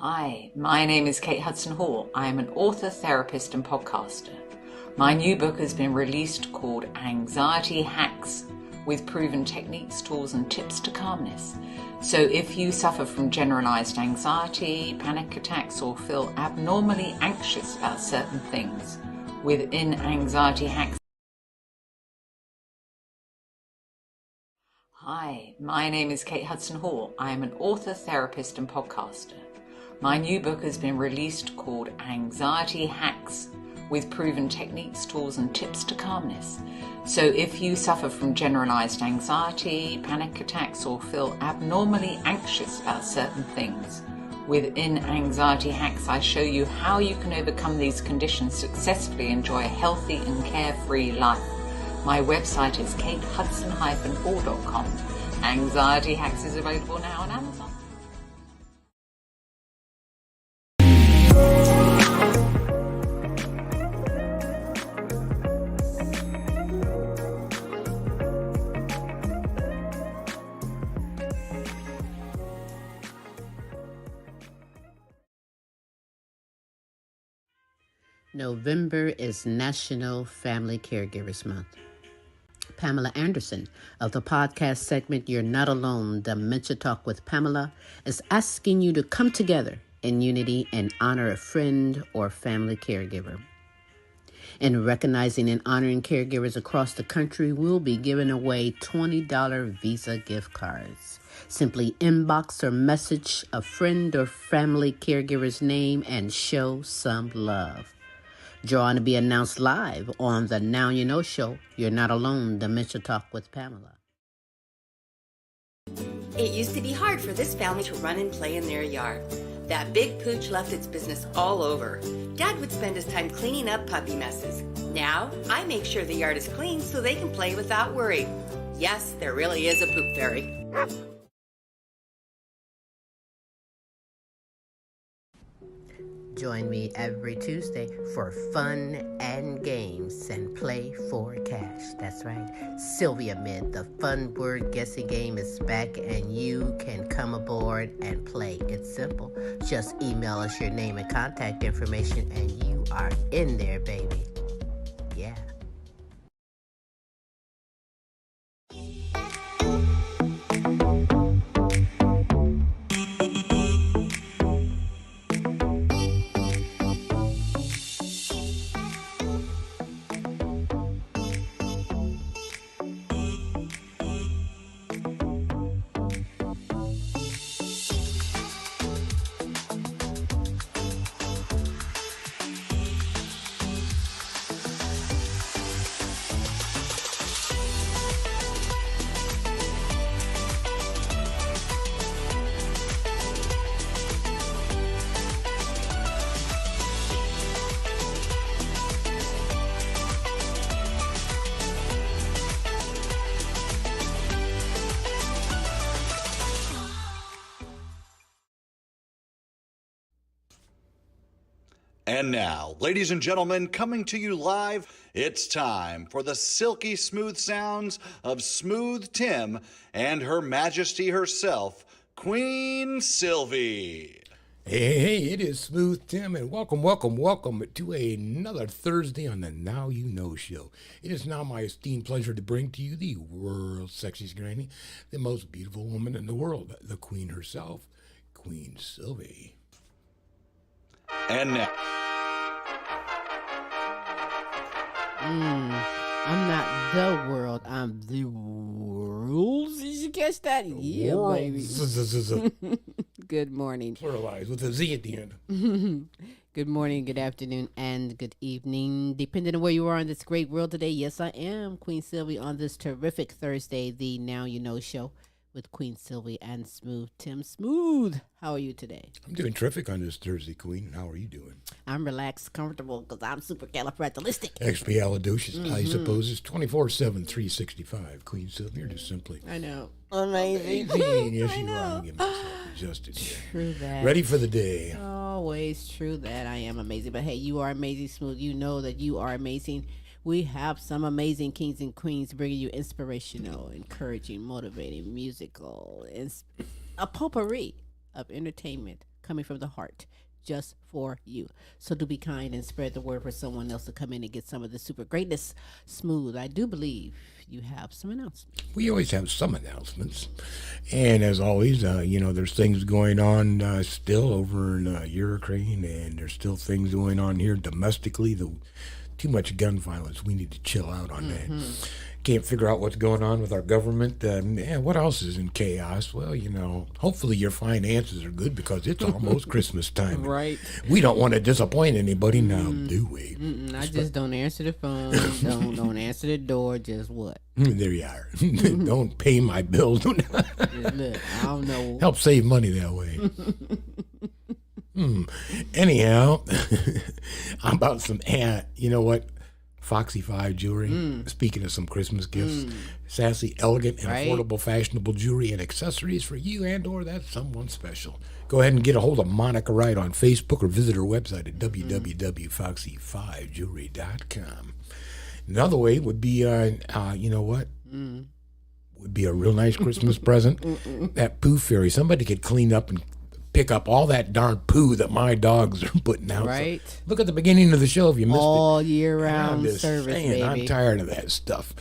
Hi, my name is Kate Hudson Hall. I am an author, therapist and podcaster. My new book has been released called Anxiety Hacks, with proven techniques, tools and tips to calmness. So if you suffer from generalized anxiety, panic attacks or feel abnormally anxious about certain things, within Anxiety Hacks. Hi, my name is Kate Hudson Hall. I am an author, therapist and podcaster. My new book has been released called Anxiety Hacks, with proven techniques, tools and tips to calmness. So if you suffer from generalized anxiety, panic attacks or feel abnormally anxious about certain things, within Anxiety Hacks I show you how you can overcome these conditions successfully, enjoy a healthy and carefree life. My website is katehudson-hall.com. Anxiety Hacks is available now on Amazon. November is National Family Caregivers Month. Pamela Anderson of the podcast segment You're Not Alone, Dementia Talk with Pamela, is asking you to come together in unity and honor a friend or family caregiver. In recognizing and honoring caregivers across the country, we'll be giving away $20 Visa gift cards. Simply inbox or message a friend or family caregiver's name and show some love. Drawing to be announced live on the Now You Know show, You're Not Alone, Dementia Talk with Pamela. It used to be hard for this family to run and play in their yard. That big pooch left its business all over. Dad would spend his time cleaning up puppy messes. Now, I make sure the yard is clean so they can play without worry. Yes, there really is a poop fairy. Join me every Tuesday for fun and games and play for cash. That's right. Sylvia Mid, the fun word guessing game is back and you can come aboard and play. It's simple. Just email us your name and contact information and you are in there, baby. Yeah. And now, ladies and gentlemen, coming to you live, it's time for the silky smooth sounds of Smooth Tim and Her Majesty herself, Queen Silvy. Hey, it is Smooth Tim, and welcome to another Thursday on the Now You Know show. It is now my esteemed pleasure to bring to you the world's sexiest granny, the most beautiful woman in the world, the Queen herself, Queen Silvy. And now... I'm not the world, I'm the rules. Did you catch that? Yeah, baby. Good morning. Pluralized with a Z at the end. Good morning, good afternoon, and good evening, depending on where you are in this great world today. Yes, I am Queen Silvy on this terrific Thursday, the Now You Know show with Queen Silvy and Smooth Tim. Smooth, how are you today? I'm doing terrific on this Thursday, Queen. How are you doing? I'm relaxed, comfortable, because I'm supercalifragilistic. Expialidocious, I suppose. It's 24/7, 365. Queen Silvy, you're just simply... I know. Amazing. Yes, you are. I'm giving myself adjusted. True that. Ready for the day. Always true that. I am amazing. But hey, you are amazing, Smooth. You know that you are amazing. We have some amazing kings and queens bringing you inspirational, encouraging, motivating, musical, a potpourri of entertainment coming from the heart, just for you. So do be kind and spread the word for someone else to come in and get some of the super greatness. Smooth, I do believe you have some announcements. We always have some announcements. And as always, there's things going on still over in Ukraine, and there's still things going on here domestically. Too much gun violence. We need to chill out on that. Can't figure out what's going on with our government. What else is in chaos? Well, hopefully your finances are good because it's almost Christmas time. Right. We don't want to disappoint anybody now, do we? I just don't answer the phone. don't answer the door. Just what? There you are. Don't pay my bills. Look, I don't know. Help save money that way. Anyhow, how about some, you know what? Foxy 5 jewelry. Speaking of some Christmas gifts, sassy, elegant, and affordable, fashionable jewelry and accessories for you and or that someone special. Go ahead and get a hold of Monica Wright on Facebook or visit her website at www.foxy5jewelry.com. Another way would be, you know what? Would be a real nice Christmas present. That poo fairy. Somebody could clean up and pick up all that darn poo that my dogs are putting out. Right. So look at the beginning of the show if you missed it. All year round service, baby. I'm tired of that stuff.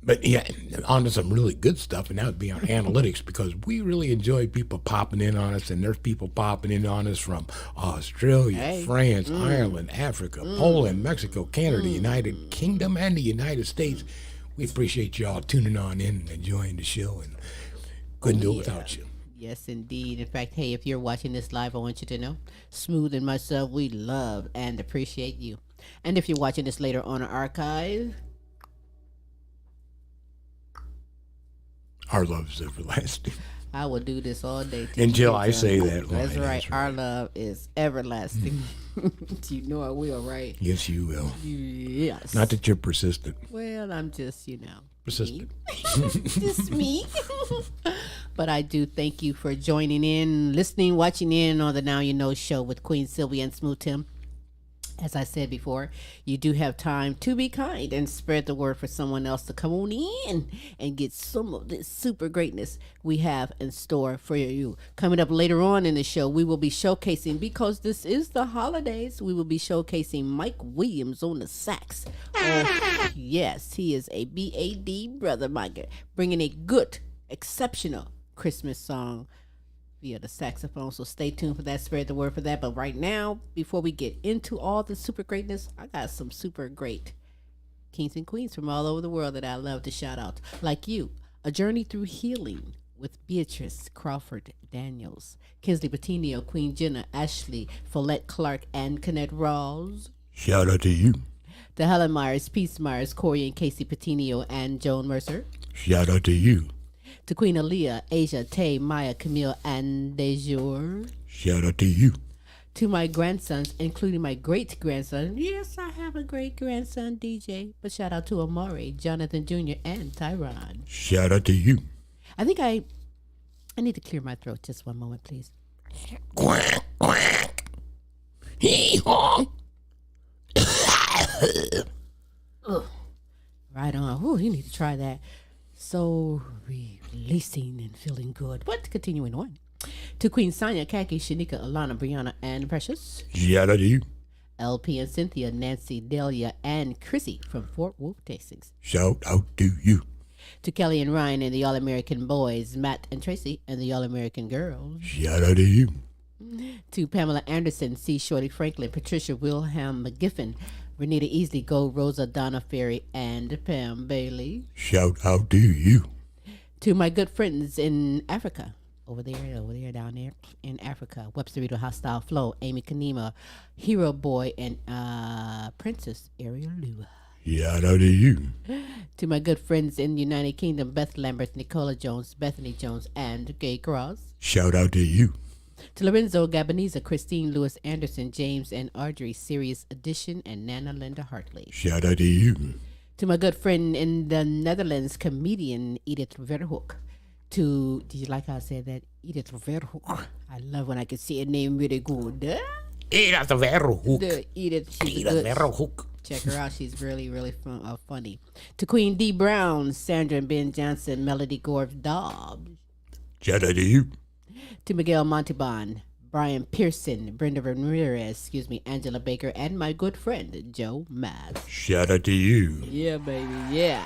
But yeah, on to some really good stuff, and that would be on analytics, because we really enjoy people popping in on us, and there's people popping in on us from Australia, France, Ireland, Africa, Poland, Mexico, Canada, United Kingdom, and the United States. We appreciate you all tuning on in and enjoying the show, and couldn't do it without you. Yes, indeed. In fact, hey, if you're watching this live, I want you to know, Smooth and myself, we love and appreciate you. And if you're watching this later on our archive, our love is everlasting. I will do this all day. Until I say that line. That's right. Our love is everlasting. You know I will, right? Yes, you will. Yes. Not that you're persistent. Well, I'm just, Persistent. Just me. But I do thank you for joining in, listening, watching in on the Now You Know show with Queen Silvy and Smooth Tim. As I said before, you do have time to be kind and spread the word for someone else to come on in and get some of this super greatness we have in store for you. Coming up later on in the show, we will be showcasing, because this is the holidays, we will be showcasing Mike Williams on the sax. Oh, yes, he is a BAD brother, Mike, bringing a good, exceptional Christmas song via the saxophone. So stay tuned for that, spread the word for that. But right now, before we get into all the super greatness, I got some super great kings and queens from all over the world that I love to shout out. Like you, A Journey Through Healing with Beatrice Crawford Daniels, Kinsley Petiniot, Queen Jenna, Ashley Follette Clark, and Kennette Rawls. Shout out to you. The Helen Myers, Peace Myers, Corey and Casey Petiniot, and Joan Mercer. Shout out to you. To Queen Aaliyah, Asia, Tay, Maya, Camille, and Dejour. Shout out to you. To my grandsons, including my great-grandson. Yes, I have a great-grandson, DJ. But shout out to Amari, Jonathan Jr., and Tyron. Shout out to you. I think I need to clear my throat. Just one moment, please. Quack, quack. Hee-haw. Right on. Ooh, you need to try that. So releasing and feeling good. But continuing on. To Queen Sonia, Kaki, Shanika, Alana, Brianna, and Precious. Shout out to you. LP and Cynthia, Nancy, Delia, and Chrissy from Fort Worth, Texas. Shout out to you. To Kelly and Ryan and the All-American Boys, Matt and Tracy and the All-American Girls. Shout out to you. To Pamela Anderson, C. Shorty Franklin, Patricia Wilhelm McGiffin, Renita Easley, Gold, Rosa, Donna Ferry, and Pam Bailey. Shout out to you. To my good friends in Africa, over there, down there in Africa, Websterito, Hostile Flow, Amy Kanema, Hero Boy, and Princess Ariel Lua. Shout out to you. To my good friends in the United Kingdom, Beth Lambert, Nicola Jones, Bethany Jones, and Gay Cross. Shout out to you. To Lorenzo Gabaniza, Christine Lewis Anderson, James and Audrey, Sirius Edition, and Nana Linda Hartley. Shout out to you. To my good friend in the Netherlands, comedian Edith Verhoek. To, did you like how I said that? Edith Verhoek. I love when I can say a name really good. Edith Verhoek. Edith, she's Edith good. Verhoek. Check her out. She's really, really funny. To Queen D. Brown, Sandra and Ben Johnson, Melody Gore Dobbs. Shout out to you. To Miguel Montalban, Brian Pearson, Brenda Ramirez, Angela Baker, and my good friend, Joe Mass. Shout out to you. Yeah, baby, yeah.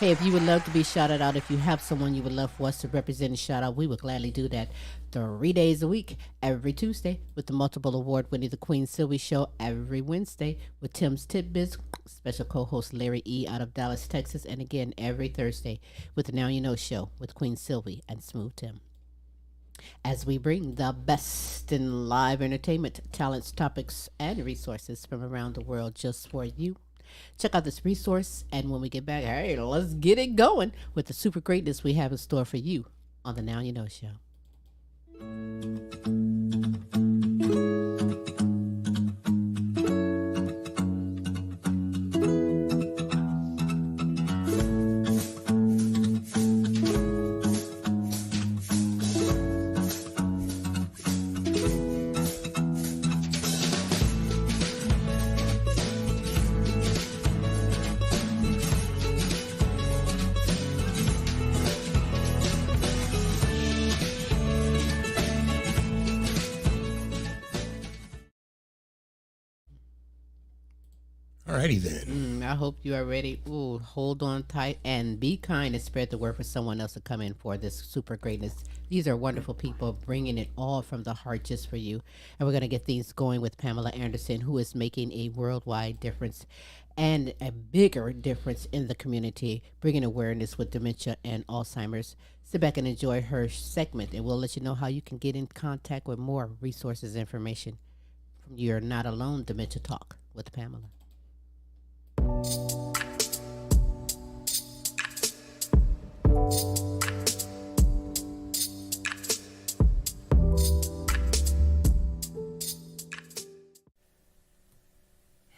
Hey, if you would love to be shouted out, if you have someone you would love for us to represent and shout out, we would gladly do that 3 days a week, every Tuesday, with the multiple award-winning The Queen Silvy Show every Wednesday with Tim's Tidbits, special co-host Larry E. out of Dallas, Texas, and again every Thursday with the Now You Know Show with Queen Silvy and Smooth Tim. As we bring the best in live entertainment, talents, topics, and resources from around the world just for you. Check out this resource, and when we get back, hey, let's get it going with the super greatness we have in store for you on the Now You Know Show. Alrighty then. I hope you are ready. Ooh, hold on tight and be kind and spread the word for someone else to come in for this super greatness. These are wonderful people bringing it all from the heart just for you. And we're going to get things going with Pamela Anderson, who is making a worldwide difference and a bigger difference in the community, bringing awareness with dementia and Alzheimer's. Sit back and enjoy her segment, and we'll let you know how you can get in contact with more resources and information from You're Not Alone Dementia Talk with Pamela.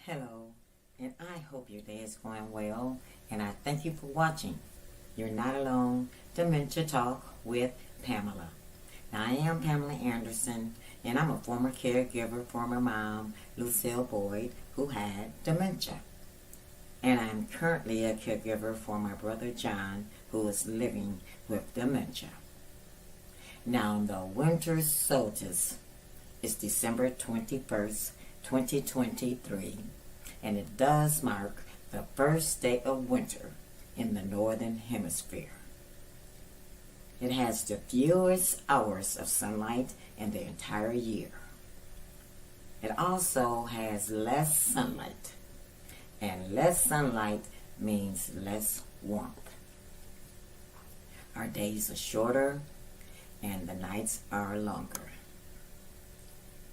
Hello, and I hope your day is going well, and I thank you for watching. You're Not Alone Dementia Talk with Pamela. Now, I am Pamela Anderson, and I'm a former caregiver for my mom, Michele Boyd, who had dementia. And I'm currently a caregiver for my brother John, who is living with dementia. Now, the winter solstice is December 21st, 2023, and it does mark the first day of winter in the Northern Hemisphere. It has the fewest hours of sunlight in the entire year. It also has less sunlight, and less sunlight means less warmth. Our days are shorter and the nights are longer.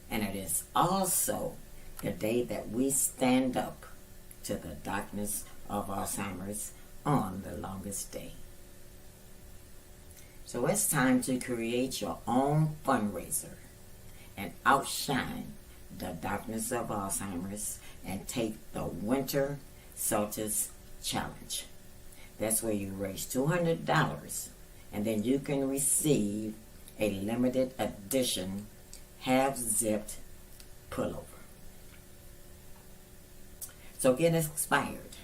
And it is also the day that we stand up to the darkness of Alzheimer's on the longest day. So it's time to create your own fundraiser and outshine the darkness of Alzheimer's and take the Winter Solstice Challenge. That's where you raise $200, and then you can receive a limited edition half-zipped pullover. So get inspired.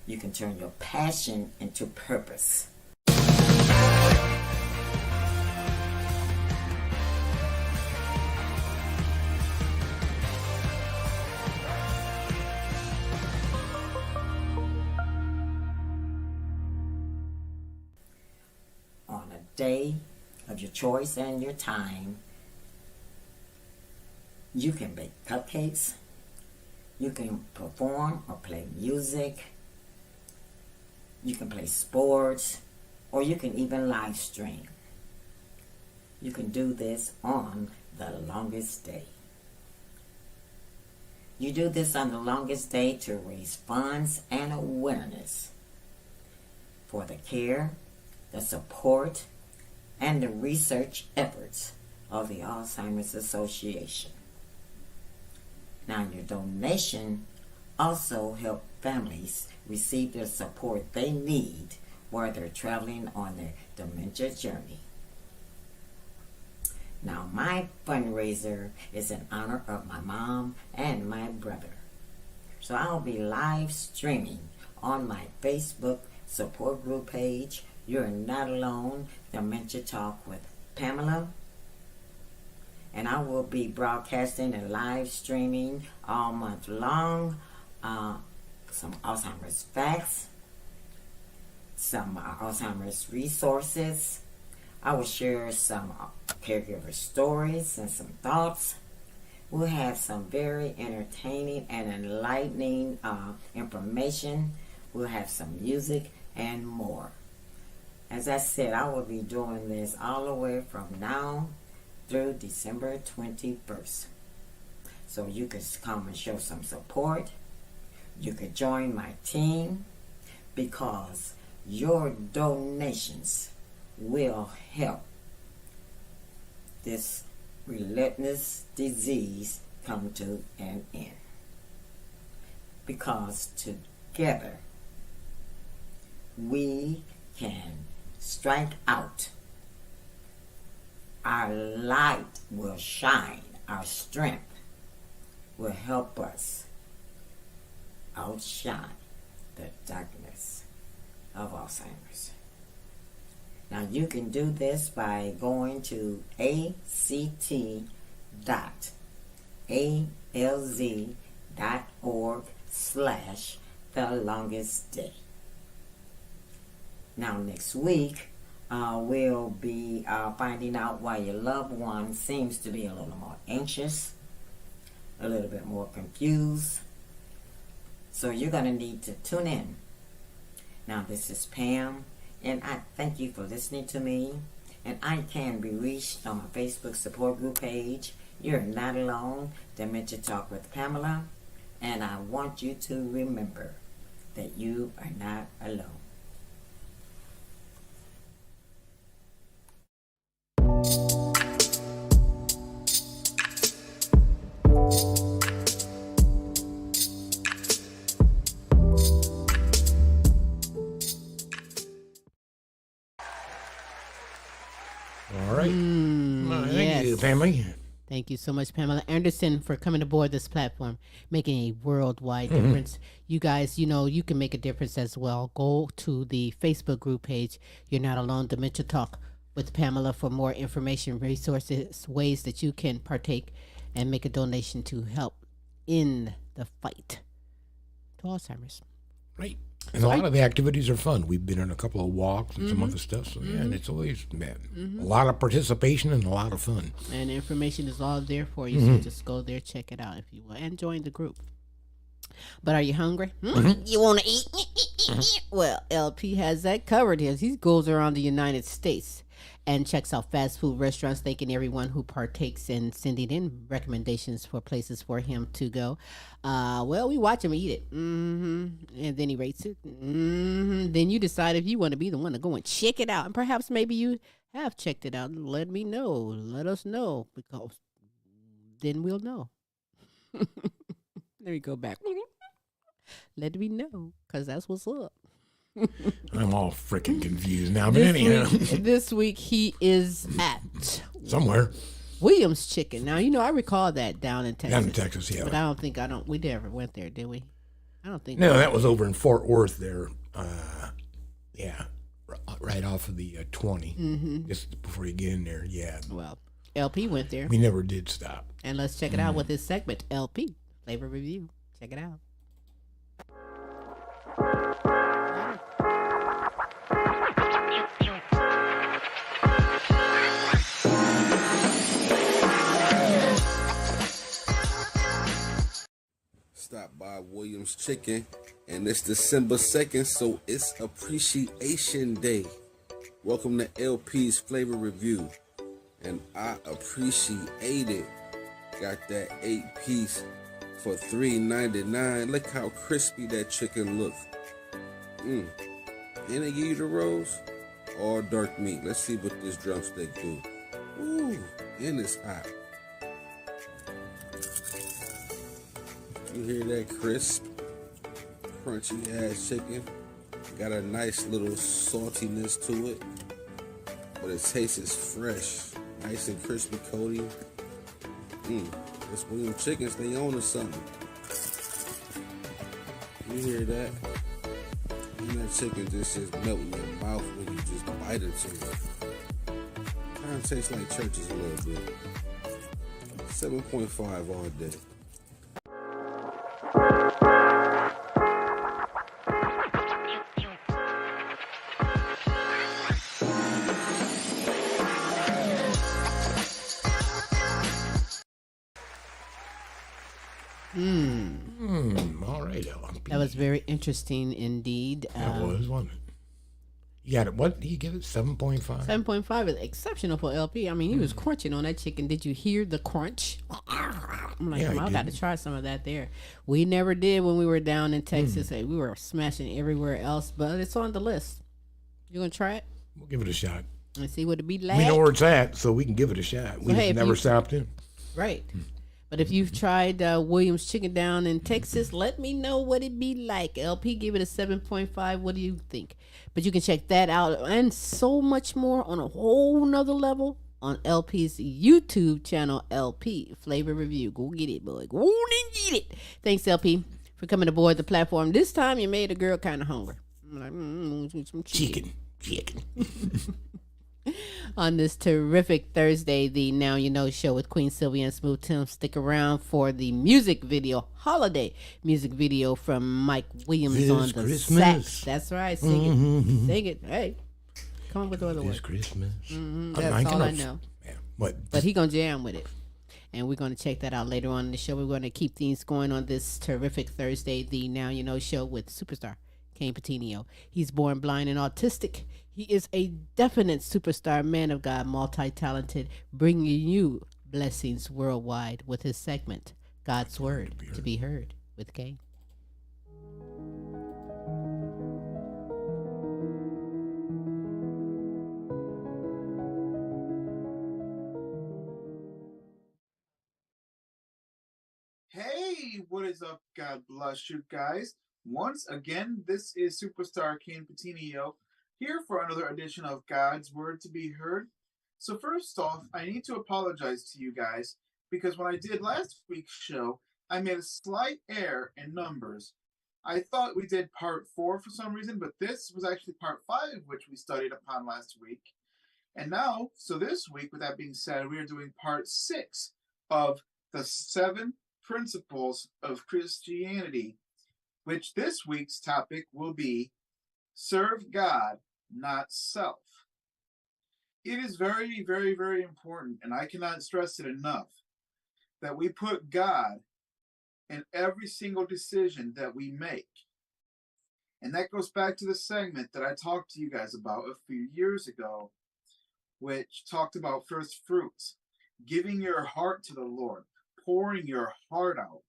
You can turn your passion into purpose. On a day of your choice and your time, you can bake cupcakes, you can perform or play music, you can play sports, or you can even live stream. You can do this on the longest day. You do this on the longest day to raise funds and awareness for the care, the support, and the research efforts of the Alzheimer's Association. Now, your donation also helps families receive the support they need while they're traveling on their dementia journey. Now, my fundraiser is in honor of my mom and my brother. So I'll be live streaming on my Facebook support group page, You're Not Alone Dementia Talk with Pamela. And I will be broadcasting and live streaming all month long. Some Alzheimer's facts, some Alzheimer's resources. I will share some caregiver stories and some thoughts. We'll have some very entertaining and enlightening information. We'll have some music and more. As I said, I will be doing this all the way from now through December 21st. So you can come and show some support. You can join my team because your donations will help this relentless disease come to an end. Because together we can strike out. Our light will shine. Our strength will help us outshine the darkness of Alzheimer's. Now you can do this by going to act.alz.org/thelongestday. Now next week, we'll be finding out why your loved one seems to be a little more anxious, a little bit more confused. So you're going to need to tune in. Now this is Pam, and I thank you for listening to me. And I can be reached on my Facebook support group page. You're not alone. Dementia Talk with Pamela. And I want you to remember that you are not alone. All right. Thank you, family. Thank you so much, Pamela Anderson, for coming aboard this platform, making a worldwide difference. You guys, you can make a difference as well. Go to the Facebook group page, You're Not Alone, Dementia Talk with Pamela, for more information, resources, ways that you can partake and make a donation to help in the fight to Alzheimer's. Right. And a lot of the activities are fun. We've been on a couple of walks and some other stuff. So, yeah, and it's always a lot of participation and a lot of fun. And information is all there for you. So just go there, check it out if you will, and join the group. But are you hungry? You want to eat? Well, LP has that covered. He goes around the United States and checks out fast food restaurants, thanking everyone who partakes in sending in recommendations for places for him to go. Well, we watch him eat it. And then he rates it. Then you decide if you want to be the one to go and check it out. And perhaps maybe you have checked it out. Let me know. Let us know, because then we'll know. Let me go back. Let me know, because that's what's up. I'm all freaking confused now, but anyhow. This week he is at somewhere. Williams Chicken. Now, I recall that down in Texas. Down in Texas, yeah. But we never went there, did we? I don't think. No, that was over in Fort Worth there. Yeah, right off of the 20, just before you get in there. Yeah. Well, LP went there. We never did stop. And let's check it out with his segment, LP Flavor Review. Check it out. Stop by Williams Chicken, and it's December 2nd, so it's Appreciation Day. Welcome to LPs Flavor Review, and I appreciate it. Got that 8-piece for $3.99. Look how crispy that chicken looks. And they give you the rolls, all dark meat. Let's see what this drumstick do. Ooh, and it's hot. You hear that crisp, crunchy ass chicken? Got a nice little saltiness to it, but it tastes fresh, nice and crispy, coating. It's William Chickens, they own or something. You hear that? And that chicken just melt in your mouth when you just bite into it. Kind of tastes like churches a little bit. 7.5 all day. All right, LP. That was very interesting indeed. That was, wasn't it? You got it. What did he give it? 7.5? 7.5 is exceptional for LP. I mean, he was crunching on that chicken. Did you hear the crunch? I'm like, Yeah, I I got did. to try some of that there. We never did when we were down in Texas. Hey, we were smashing everywhere else, but it's on the list. You gonna try it We'll give it a shot. and see what it be like? We know where it's at, so we can give it a shot. We hey, just if never you- stopped in. Right. But if you've tried Williams Chicken down in Texas, let me know what it be like. LP gave it a 7.5. What do you think? But you can check that out and so much more on a whole nother level on LP's YouTube channel, LP Flavor Review. Go get it, boy. Go on and get it. Thanks, LP, for coming aboard the platform. This time you made a girl kind of hungry. I'm like, some chicken. Chicken. On this terrific Thursday, the Now You Know show with Queen Silvy and Smooth Tim. Stick around for the music video, holiday music video from Mike Williams This on the Christmas. sax. That's right. Sing it. Sing it. Hey, come up with other This words. Christmas. That's all I know. Yeah. What? But he gonna jam with it. And we're going to check that out later on in the show. We're going to keep things going on this terrific Thursday, the Now You Know show with superstar Kayne Petiniot. He's born blind and autistic. He is a definite superstar, man of God, multi-talented, bringing you blessings worldwide with his segment, God's Word to be heard with Kayne. Hey, what is up? God bless you guys. Once again, this is Superstar Kayne Petiniot here for another edition of God's Word to be Heard. So first off, I need to apologize to you guys because when I did last week's show, I made a slight error in numbers. I thought we did part 4 for some reason, but this was actually part 5, which we studied upon last week. And now, so this week, with that being said, we are doing part 6 of the 7 principles of Christianity, which this week's topic will be serve God, not self. It is very, very, very important, and I cannot stress it enough, that we put God in every single decision that we make. And that goes back to the segment that I talked to you guys about a few years ago, which talked about first fruits, giving your heart to the Lord, pouring your heart out,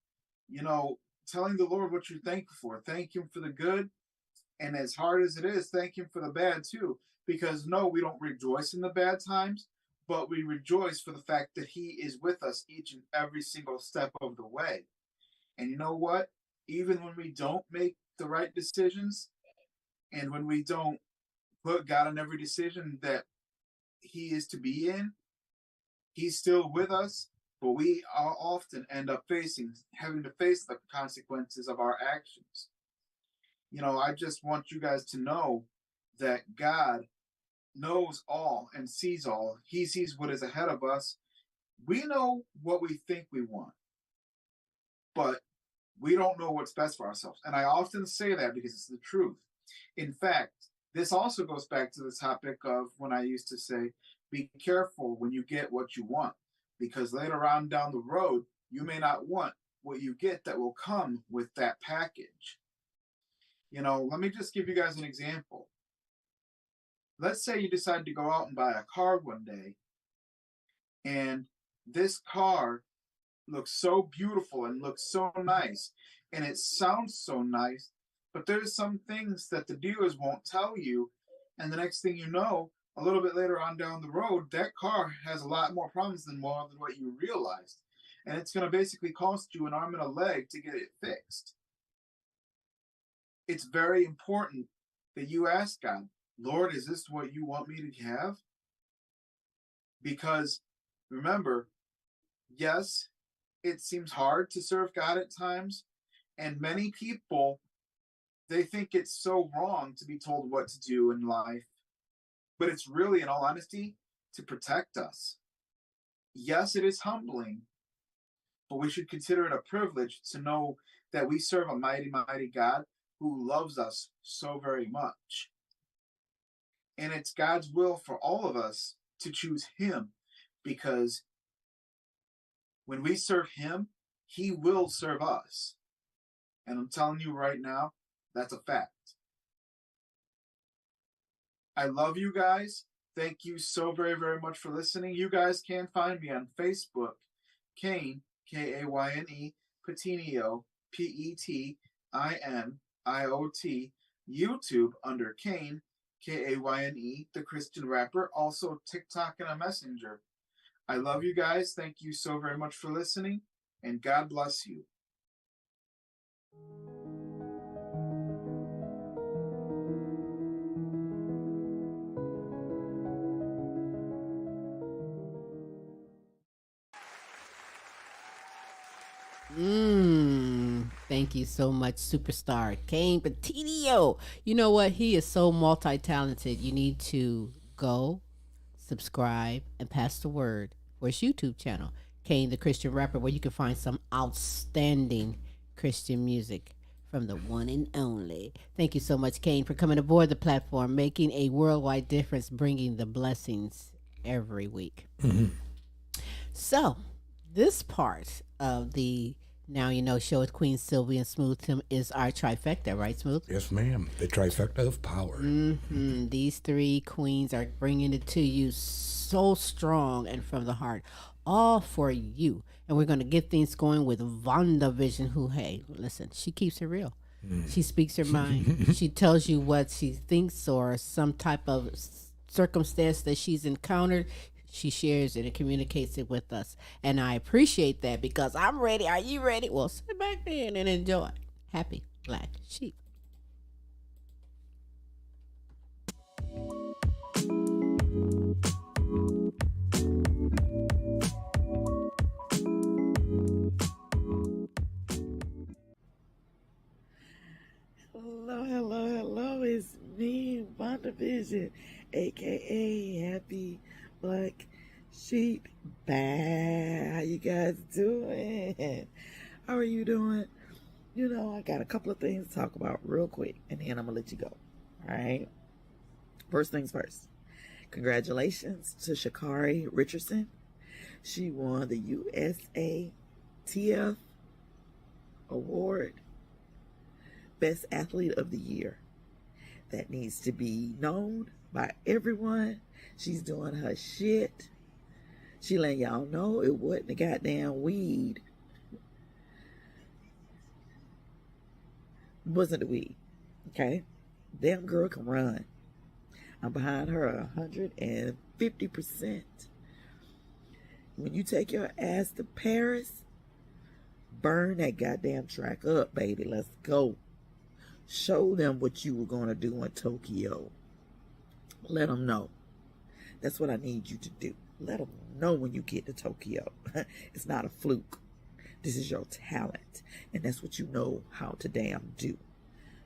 telling the Lord what you're thankful for. Thank Him for the good. And as hard as it is, thank Him for the bad too. Because no, we don't rejoice in the bad times, but we rejoice for the fact that He is with us each and every single step of the way. And you know what? Even when we don't make the right decisions, and when we don't put God in every decision that He is to be in, He's still with us, but we often end up having to face the consequences of our actions. I just want you guys to know that God knows all and sees all. He sees what is ahead of us. We know what we think we want, but we don't know what's best for ourselves. And I often say that because it's the truth. In fact, this also goes back to the topic of when I used to say, be careful when you get what you want, because later on down the road, you may not want what you get that will come with that package. Let me just give you guys an example. Let's say you decide to go out and buy a car one day, and this car looks so beautiful and looks so nice, and it sounds so nice, but there's some things that the dealers won't tell you, and the next thing you know, a little bit later on down the road, that car has a lot more problems than what you realized, and it's going to basically cost you an arm and a leg to get it fixed. It's very important that you ask God, Lord, is this what you want me to have? Because remember, yes, it seems hard to serve God at times, and many people, they think it's so wrong to be told what to do in life, but it's really, in all honesty, to protect us. Yes, it is humbling, but we should consider it a privilege to know that we serve a mighty, mighty God who loves us so very much. And it's God's will for all of us to choose Him, because when we serve Him, He will serve us. And I'm telling you right now, that's a fact. I love you guys. Thank you so very, very much for listening. You guys can find me on Facebook, Kayne, Kayne, Petiniot, Petiniot, YouTube under Kayne, Kayne, the Christian rapper, also TikTok and a messenger. I love you guys. Thank you so very much for listening, and God bless you. Thank you so much, superstar Kayne Petiniot. You know what? He is so multi-talented. You need to go, subscribe, and pass the word for his YouTube channel, Kayne the Christian Rapper, where you can find some outstanding Christian music from the one and only. Thank you so much, Kayne, for coming aboard the platform, making a worldwide difference, bringing the blessings every week. So, this part of the Now You Know show with Queen Silvy and Smooth Tim is our trifecta, right, Smooth? Yes, ma'am. The trifecta of power. These three queens are bringing it to you so strong and from the heart, all for you. And we're going to get things going with Vonda Vision, who, hey, listen, she keeps it real. She speaks her mind. She tells you what she thinks or some type of circumstance that she's encountered. She shares it and communicates it with us. And I appreciate that, because I'm ready. Are you ready? Well, sit back then and enjoy. Happy Black Sheep. Hello. It's me, Vonda Vision, aka Happy Black Sheep. Bye. How you guys doing? How are you doing? You know, I got a couple of things to talk about real quick, and then I'm gonna let you go. All right. First things first. Congratulations to Sha'Carri Richardson. She won the USATF award, Best Athlete of the Year. That needs to be known by everyone. She's doing her shit. She letting y'all know it wasn't a goddamn weed. It wasn't the weed. Okay? Damn girl can run. I'm behind her 150%. When you take your ass to Paris, burn that goddamn track up, baby. Let's go. Show them what you were going to do in Tokyo. Let them know. That's what I need you to do. Let them know when you get to Tokyo. It's not a fluke. This is your talent. And that's what you know how to damn do.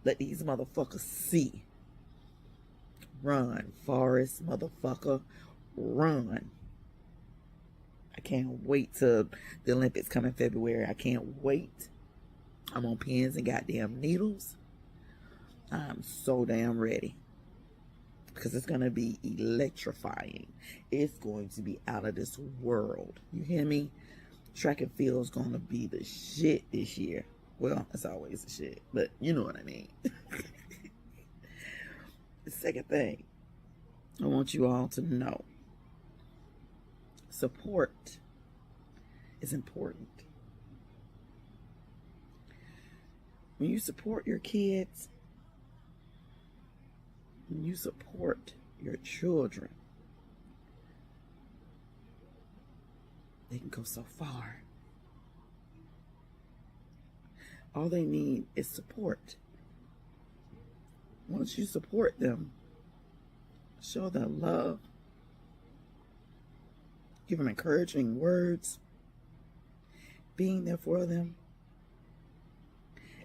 Let these motherfuckers see. Run, Forrest, motherfucker. Run. I can't wait till the Olympics come in February. I can't wait. I'm on pins and goddamn needles. I'm so damn ready. Because it's going to be electrifying. It's going to be out of this world. You hear me? Track and field is going to be the shit this year. Well, it's always the shit. But you know what I mean. The second thing I want you all to know. Support is important. When you support your kids, when you support your children, they can go so far. All they need is support. Once you support them, show them love, give them encouraging words, being there for them,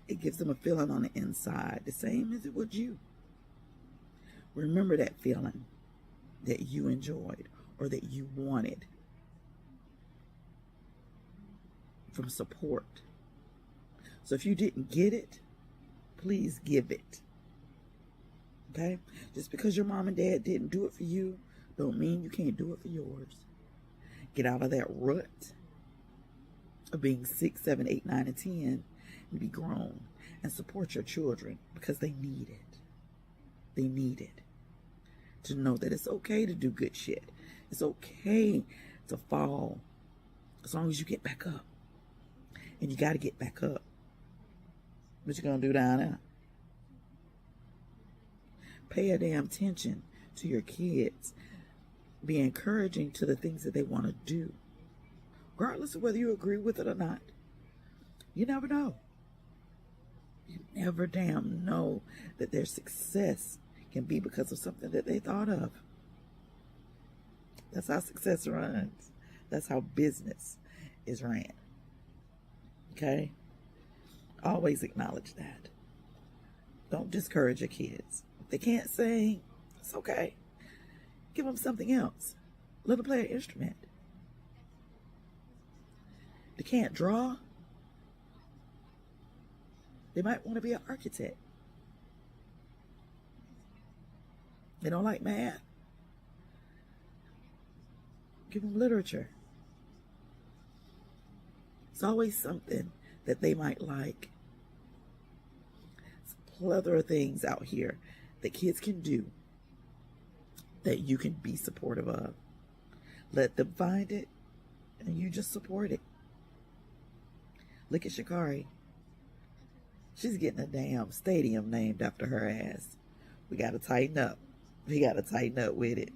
it gives them a feeling on the inside, the same as it would you. Remember that feeling that you enjoyed or that you wanted. from support. So if you didn't get it, please give it. Okay? Just because your mom and dad didn't do it for you, don't mean you can't do it for yours. Get out of that rut of being 6, 7, 8, 9, and 10 and be grown and support your children because they need it. They need it. To know that it's okay to do good shit. It's okay to fall as long as you get back up. And you got to get back up. What you going to do down there? Pay a damn attention to your kids. Be encouraging to the things that they want to do. Regardless of whether you agree with it or not. You never know. You never damn know that their success can be because of something that they thought of. That's how success runs. That's how business is ran. Okay? Always acknowledge that. Don't discourage your kids. If they can't sing, it's okay. Give them something else. Let them play an instrument. They can't draw. They might want to be an architect. They don't like math. Give them literature. It's always something that they might like. There's a plethora of things out here that kids can do that you can be supportive of. Let them find it, and you just support it. Look at Shakari. She's getting a damn stadium named after her ass. We got to tighten up. We got to tighten up with it.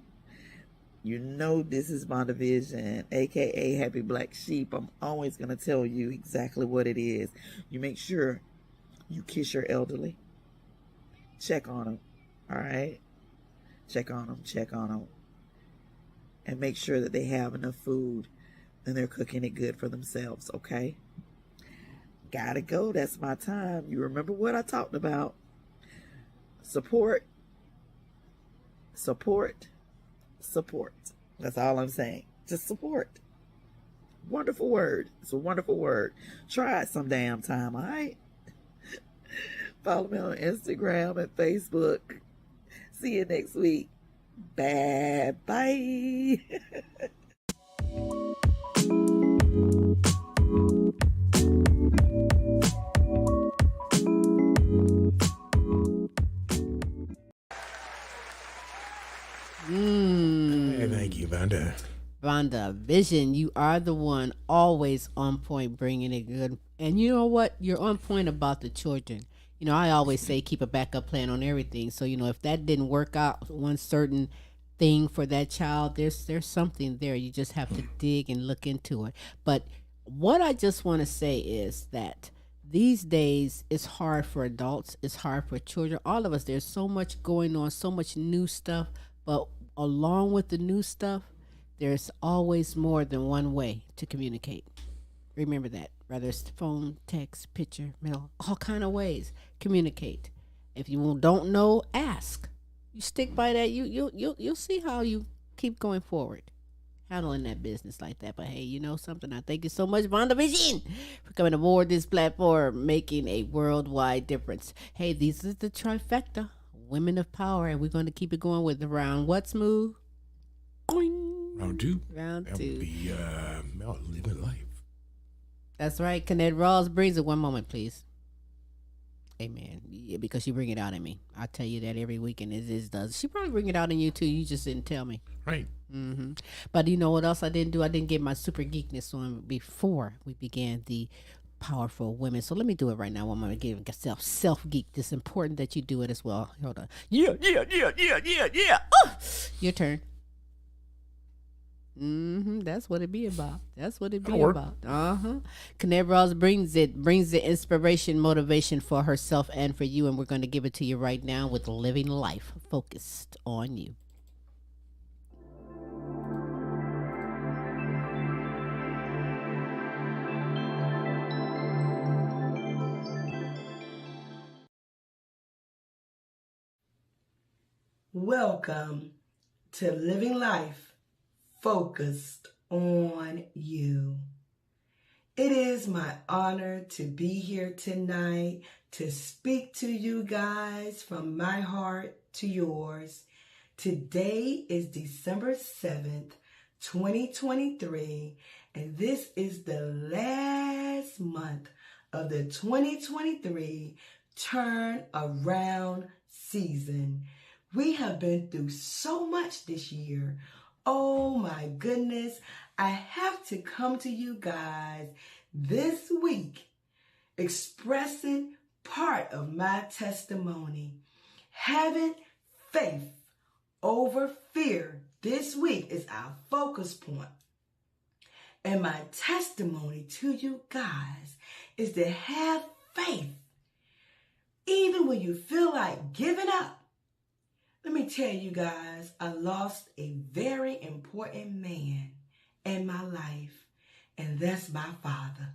You know this is my division, a.k.a. Happy Black Sheep. I'm always going to tell you exactly what it is. You make sure you kiss your elderly. Check on them, all right? Check on them. And make sure that they have enough food and they're cooking it good for themselves, okay? Gotta go. That's my time. You remember what I talked about. Support. That's all I'm saying. Just support. Wonderful word. It's a wonderful word. Try it some damn time, all right? Follow me on Instagram and Facebook. See you next week. Bye. Thank you, Vonda. Vonda, vision, you are the one always on point, bringing it good. And you know what? You're on point about the children. You know, I always say keep a backup plan on everything. So, you know, if that didn't work out, one certain thing for that child, there's something there. You just have to dig and look into it. But what I just want to say is that these days it's hard for adults. It's hard for children. All of us, there's so much going on, so much new stuff. But along with the new stuff, there's always more than one way to communicate. Remember that. Whether it's phone, text, picture, mail, all kind of ways. Communicate. If you don't know, ask. You stick by that, you'll see how you keep going forward, handling that business like that. But hey, you know something? I thank you so much, Vonda Vision, for coming aboard this platform, making a worldwide difference. Hey, these are the trifecta, women of power, and we're going to keep it going with the round. What, Smooth? Round two. Round that two. Would be living life. That's right. Kennette Rawls brings it. One moment, please. Amen. Yeah, because you bring it out in me. I tell you that every week, and it does. She probably bring it out in you too. You just didn't tell me. Right. Mm-hmm. But you know what else I didn't do? I didn't get my super geekness on before we began the powerful women. So let me do it right now. I'm going to give self geek. It's important that you do it as well. Hold on. Yeah. Your turn. That's what it be about. That's what it be about. Kennette Rawls brings the inspiration, motivation for herself and for you, and we're going to give it to you right now with Living Life, focused on you. Welcome to Living Life, focused on you. It is my honor to be here tonight to speak to you guys from my heart to yours. Today is December 7th, 2023, and this is the last month of the 2023 turn around season. We have been through so much this year. Oh my goodness, I have to come to you guys this week expressing part of my testimony. Having faith over fear this week is our focus point. And my testimony to you guys is to have faith even when you feel like giving up. Let me tell you guys, I lost a very important man in my life, and that's my father.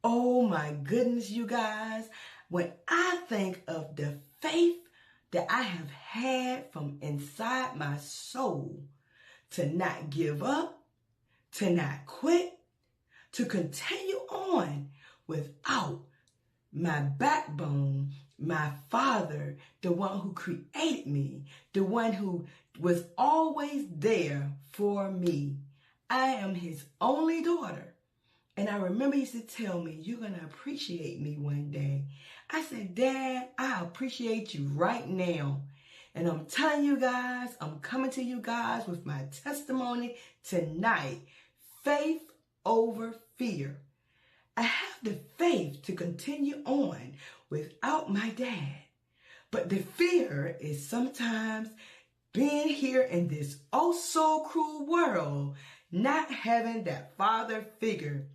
Oh my goodness, you guys, when I think of the faith that I have had from inside my soul to not give up, to not quit, to continue on without my backbone, my father, the one who created me, the one who was always there for me. I am his only daughter. And I remember he used to tell me, you're going to appreciate me one day. I said, Dad, I appreciate you right now. And I'm telling you guys, I'm coming to you guys with my testimony tonight. Faith over fear. I have the faith to continue on without my dad. But the fear is sometimes being here in this oh so cruel world, not having that father figure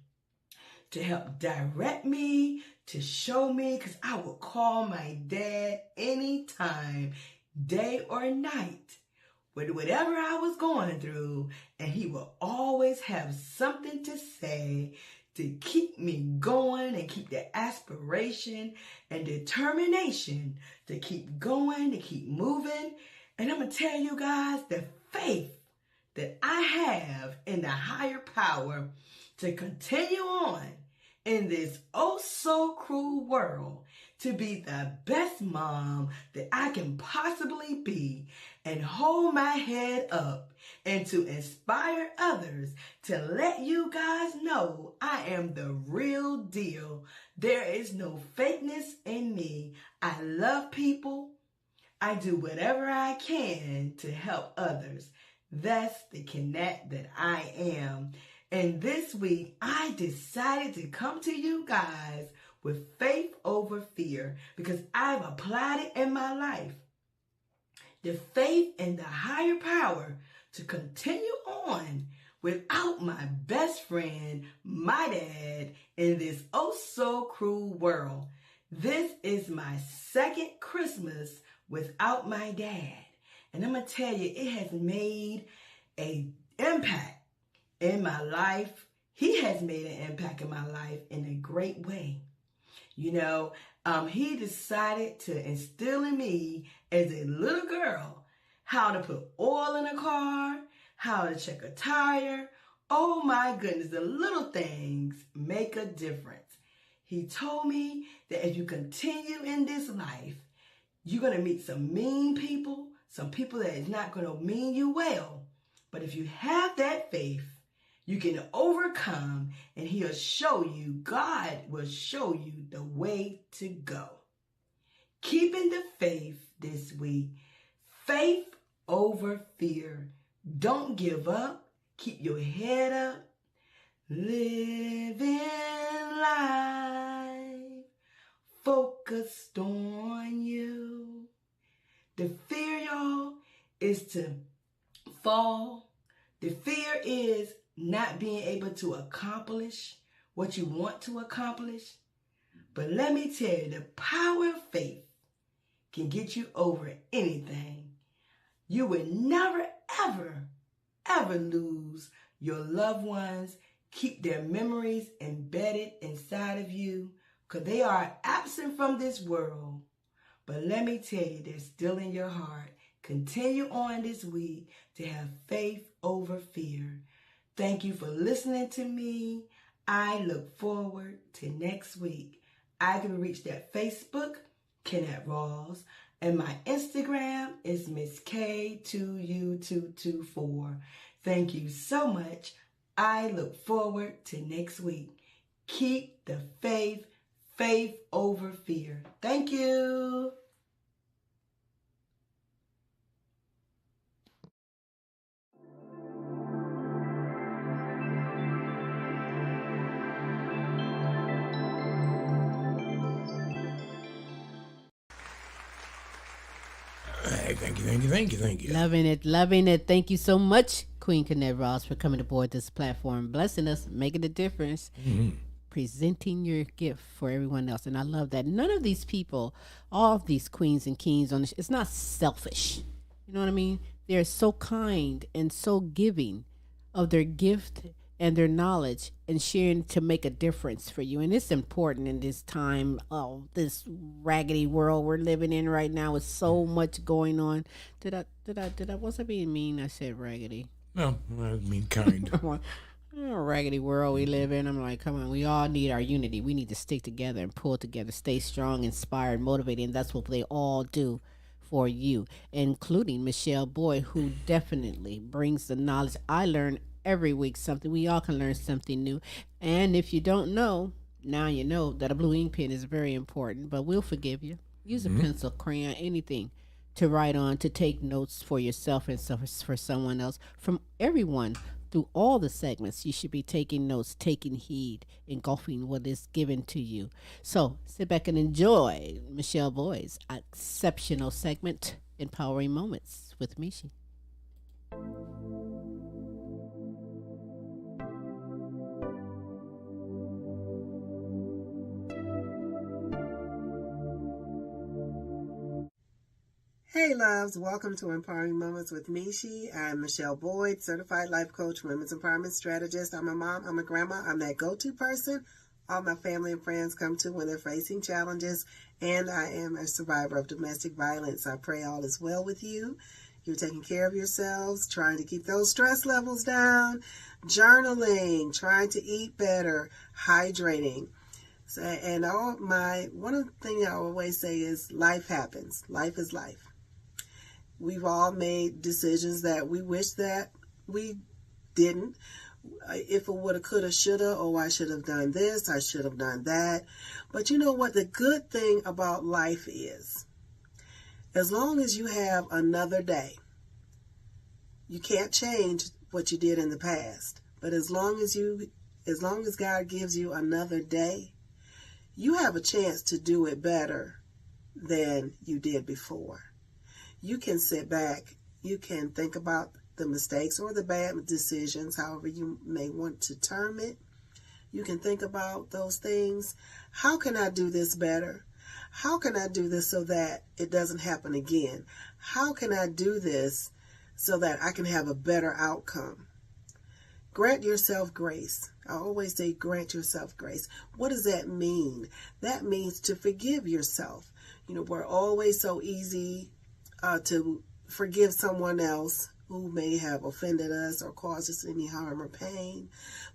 to help direct me, to show me, because I would call my dad anytime, day or night, with whatever I was going through, and he would always have something to say to keep me going and keep the aspiration and determination to keep going, to keep moving. And I'm going to tell you guys, the faith that I have in the higher power to continue on in this oh so cruel world, to be the best mom that I can possibly be and hold my head up and to inspire others to let you guys know I am the real deal. There is no fakeness in me. I love people. I do whatever I can to help others. That's the Kennette that I am. And this week, I decided to come to you guys with faith over fear because I've applied it in my life. The faith in the higher power to continue on without my best friend, my dad, in this oh so cruel world. This is my second Christmas without my dad. And I'm going to tell you, it has made an impact in my life. He has made an impact in my life in a great way. You know, he decided to instill in me as a little girl how to put oil in a car, how to check a tire. Oh my goodness, the little things make a difference. He told me that if you continue in this life, you're going to meet some mean people, some people that is not going to mean you well. But if you have that faith, you can overcome, and he'll show you, God will show you the way to go. Keeping the faith this week. Faith over fear. Don't give up. Keep your head up. Living life focused on you. The fear, y'all, is to fall. The fear is not being able to accomplish what you want to accomplish. But let me tell you, the power of faith can get you over anything. You will never, ever, ever lose your loved ones. Keep their memories embedded inside of you because they are absent from this world. But let me tell you, they're still in your heart. Continue on this week to have faith over fear. Thank you for listening to me. I look forward to next week. I can be reached at Facebook, Kennette Rawls, and my Instagram is Miss K2U224. Thank you so much. I look forward to next week. Keep the faith, faith over fear. Thank you. Hey, thank you. Loving it. Thank you so much, Queen Kennette Rawls, for coming aboard this platform, blessing us, making a difference, presenting your gift for everyone else. And I love that. None of these people, all of these queens and kings on this, it's not selfish. You know what I mean? They're so kind and so giving of their gift and their knowledge and sharing to make a difference for you. And it's important in this time, this raggedy world we're living in right now with so much going on. Did I was I being mean? I said raggedy. No, I mean kind. Raggedy world we live in. I'm like, come on, we all need our unity. We need to stick together and pull together, stay strong, inspired, motivated, and that's what they all do for you, including Michele Boyd, who definitely brings the knowledge. I learn every week something. We all can learn something new. And if you don't know, now you know that a blue ink pen is very important, but we'll forgive you. Use a pencil, crayon, anything to write on, to take notes for yourself and for someone else. From everyone through all the segments, you should be taking notes, taking heed, engulfing what is given to you. So sit back and enjoy Michele Boyd's exceptional segment, Empowering Moments with Michi. Hey loves, welcome to Empowering Moments with Michi. I'm Michele Boyd, certified life coach, women's empowerment strategist. I'm a mom, I'm a grandma, I'm that go-to person all my family and friends come to when they're facing challenges, and I am a survivor of domestic violence. I pray all is well with you. You're taking care of yourselves, trying to keep those stress levels down, journaling, trying to eat better, hydrating. So, and one of the things I always say is life happens. Life is life. We've all made decisions that we wish that we didn't. If it woulda, coulda, shoulda, oh, I should have done this, I should have done that. But you know what? The good thing about life is, as long as you have another day, you can't change what you did in the past. But as long as God gives you another day, you have a chance to do it better than you did before. You can sit back, you can think about the mistakes or the bad decisions, however you may want to term it. You can think about those things. How can I do this better? How can I do this so that it doesn't happen again? How can I do this so that I can have a better outcome? Grant yourself grace. I always say grant yourself grace. What does that mean? That means to forgive yourself. You know, we're always so easy to forgive someone else who may have offended us or caused us any harm or pain.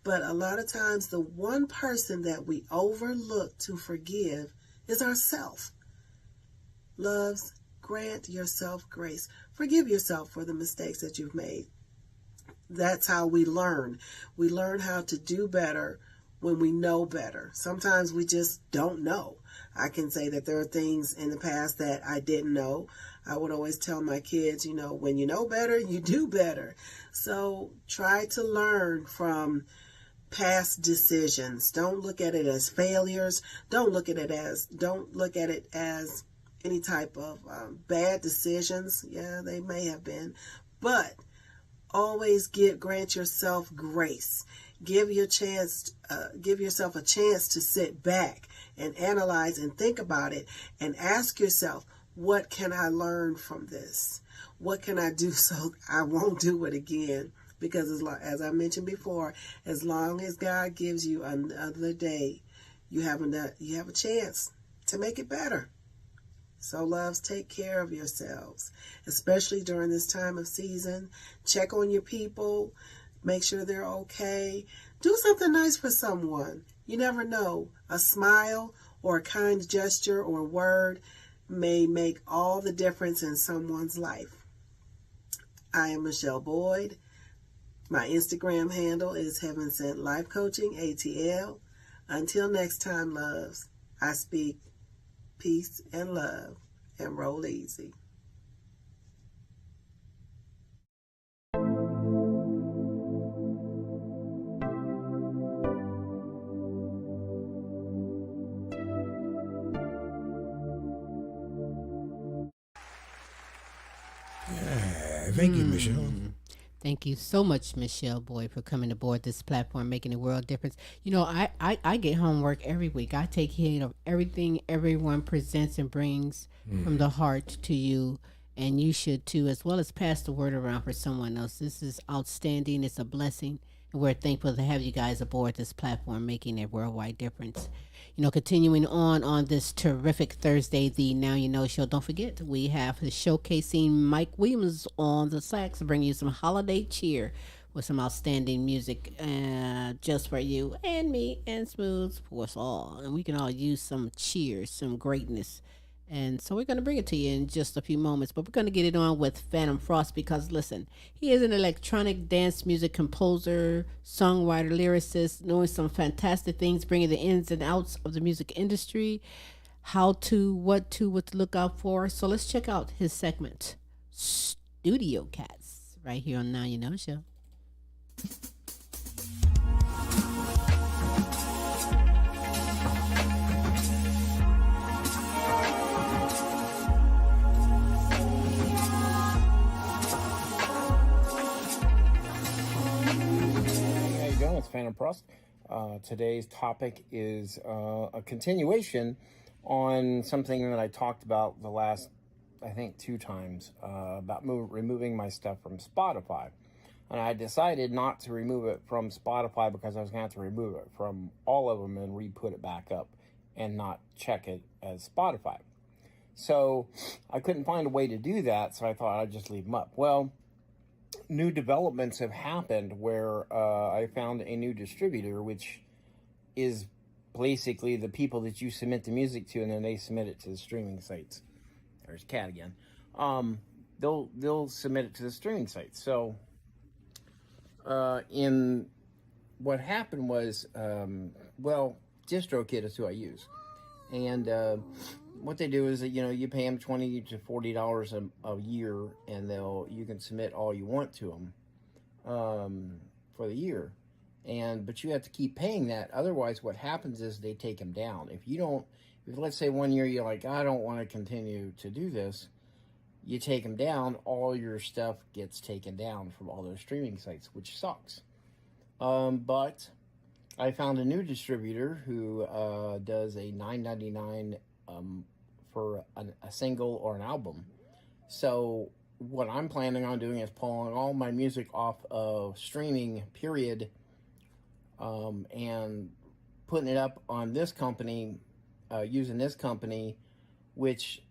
But a lot of times the one person that we overlook to forgive is ourselves. Loves, grant yourself grace. Forgive yourself for the mistakes that you've made. That's how we learn. We learn how to do better when we know better. Sometimes we just don't know. I can say that there are things in the past that I didn't know. I would always tell my kids, you know, when you know better, you do better. So try to learn from past decisions. Don't look at it as failures. Don't look at it as any type of bad decisions. Yeah, they may have been, but always grant yourself grace. Give yourself a chance to sit back and analyze and think about it and ask yourself, what can I learn from this? What can I do so I won't do it again? Because as I mentioned before, as long as God gives you another day, you have a chance to make it better. So loves, take care of yourselves, especially during this time of season. Check on your people. Make sure they're okay. Do something nice for someone. You never know. A smile or a kind gesture or word may make all the difference in someone's life. I am Michele Boyd. My Instagram handle is Heaven Sent Life Coaching, ATL. Until next time, loves, I speak peace and love and roll easy. Thank you, Michele. Thank you so much, Michele Boyd, for coming aboard this platform, making a world difference. You know, I get homework every week. I take heed of everything everyone presents and brings from the heart to you, and you should too, as well as pass the word around for someone else. This is outstanding. It's a blessing, and we're thankful to have you guys aboard this platform, making a worldwide difference. You know, continuing on this terrific Thursday, the Now You Know show. Don't forget, we have the showcasing Mike Williams on the sax, bringing you some holiday cheer with some outstanding music just for you and me and Smooth for us all. And we can all use some cheer, some greatness. And so we're going to bring it to you in just a few moments, but we're going to get it on with Fantom Frost because, listen, he is an electronic dance music composer, songwriter, lyricist, knowing some fantastic things, bringing the ins and outs of the music industry, what to look out for. So let's check out his segment, Studio Cats, right here on Now You Know Show. It's Fantom Frost. Today's topic is a continuation on something that I talked about the last, I think, 2 times about removing my stuff from Spotify. And I decided not to remove it from Spotify because I was going to have to remove it from all of them and re-put it back up and not check it as Spotify. So I couldn't find a way to do that, so I thought I'd just leave them up. Well, new developments have happened where I found a new distributor, which is basically the people that you submit the music to, and then they submit it to the streaming sites. There's Cat again. They'll submit it to the streaming sites. So, in what happened was, DistroKid is who I use, and what they do is that, you pay them $20 to $40 a year, and you can submit all you want to them for the year, but you have to keep paying that. Otherwise, what happens is they take them down. If let's say one year you're like, I don't want to continue to do this, you take them down, all your stuff gets taken down from all those streaming sites, which sucks. But I found a new distributor who does a $9.99 for a single or an album. So what I'm planning on doing is pulling all my music off of streaming, period, and putting it up on this company, using this company, which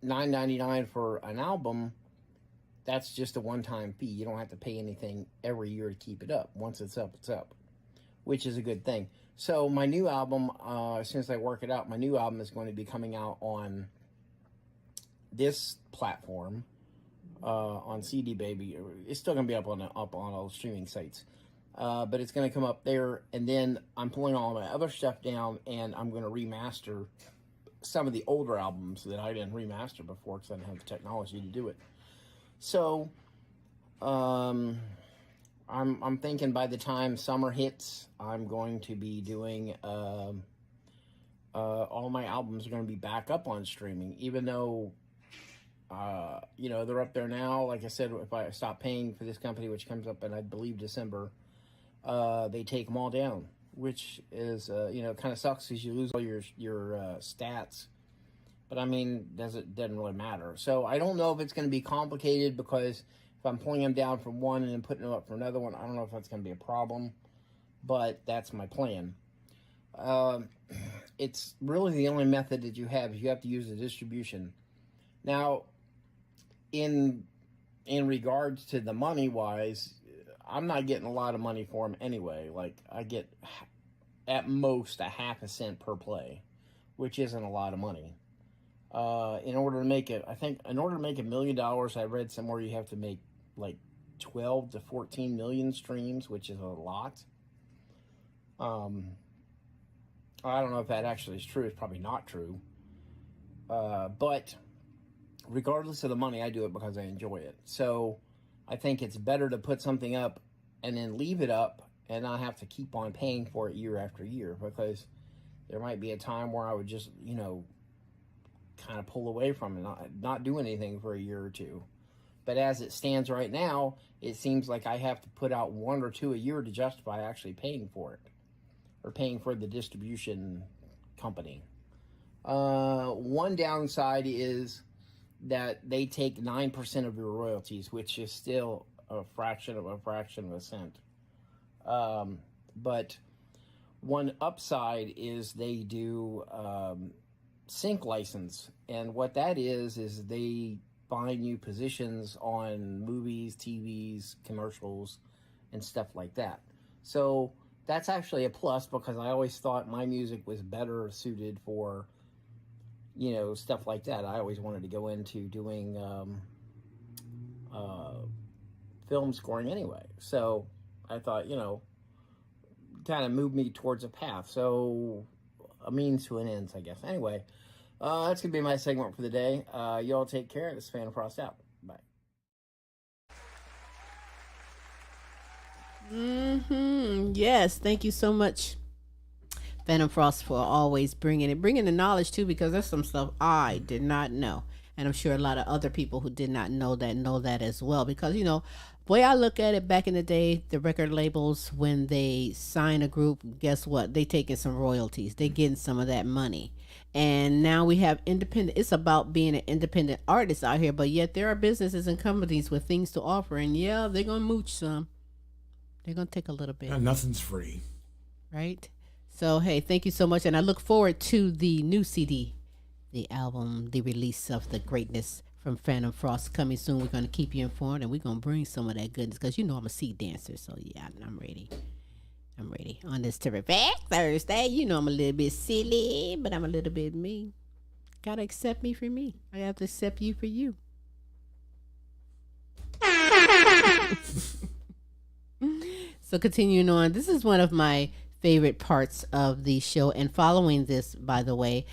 $9.99 for an album, that's just a one-time fee. You don't have to pay anything every year to keep it up. Once it's up, it's up, which is a good thing. So my new album, as soon as I work it out, my new album is going to be coming out on this platform, on CD Baby. It's still going to be up on all the streaming sites, but it's going to come up there. And then I'm pulling all my other stuff down, and I'm going to remaster some of the older albums that I didn't remaster before because I didn't have the technology to do it. So, I'm thinking by the time summer hits, I'm going to be doing all my albums are going to be back up on streaming, even though they're up there now. Like I said, if I stop paying for this company, which comes up in, I believe, December, they take them all down, which is kind of sucks because you lose all your stats. But I mean, doesn't really matter. So I don't know if it's going to be complicated, because if I'm pulling them down from one and then putting them up for another one, I don't know if that's going to be a problem, but that's my plan. It's really the only method that you have. You have to use the distribution. Now, in regards to the money wise, I'm not getting a lot of money for them anyway. Like, I get at most a half a cent per play, which isn't a lot of money. In order to make it, I think in order to make $1 million, I read somewhere you have to make like 12 to 14 million streams, which is a lot. I don't know if that actually is true. It's probably not true. But regardless of the money, I do it because I enjoy it. So I think it's better to put something up and then leave it up and not have to keep on paying for it year after year, because there might be a time where I would just, kind of pull away from it, not do anything for a year or two. But as it stands right now, it seems like I have to put out 1 or 2 a year to justify actually paying for it, or paying for the distribution company. One downside is that they take 9% of your royalties, which is still a fraction of a cent. But one upside is they do sync license, and what that is they find you positions on movies, TVs, commercials, and stuff like that. So that's actually a plus, because I always thought my music was better suited for, stuff like that. I always wanted to go into doing film scoring anyway. So I thought, kind of moved me towards a path. So a means to an end, I guess. Anyway, that's going to be my segment for the day. Y'all take care. This is Fantom Frost out. Bye. Yes, thank you so much, Fantom Frost, for always bringing the knowledge too, because there's some stuff I did not know, and I'm sure a lot of other people who did not know that as well. Because way I look at it, back in the day, the record labels, when they sign a group, guess what? They taking some royalties. They getting some of that money. And now we have independent. It's about being an independent artist out here, but yet there are businesses and companies with things to offer, and yeah, they're gonna mooch some. They're gonna take a little bit. Nothing's free, right? So hey, thank you so much, and I look forward to the new CD, the album, the release of the greatness from Fantom Frost coming soon. We're going to keep you informed, and we're going to bring some of that goodness, because I'm a seed dancer, so yeah, I'm ready. I'm ready on this terrific Thursday. I'm a little bit silly, but I'm a little bit me. Gotta accept me for me. I have to accept you for you. So continuing on, this is one of my favorite parts of the show, and following this, by the way,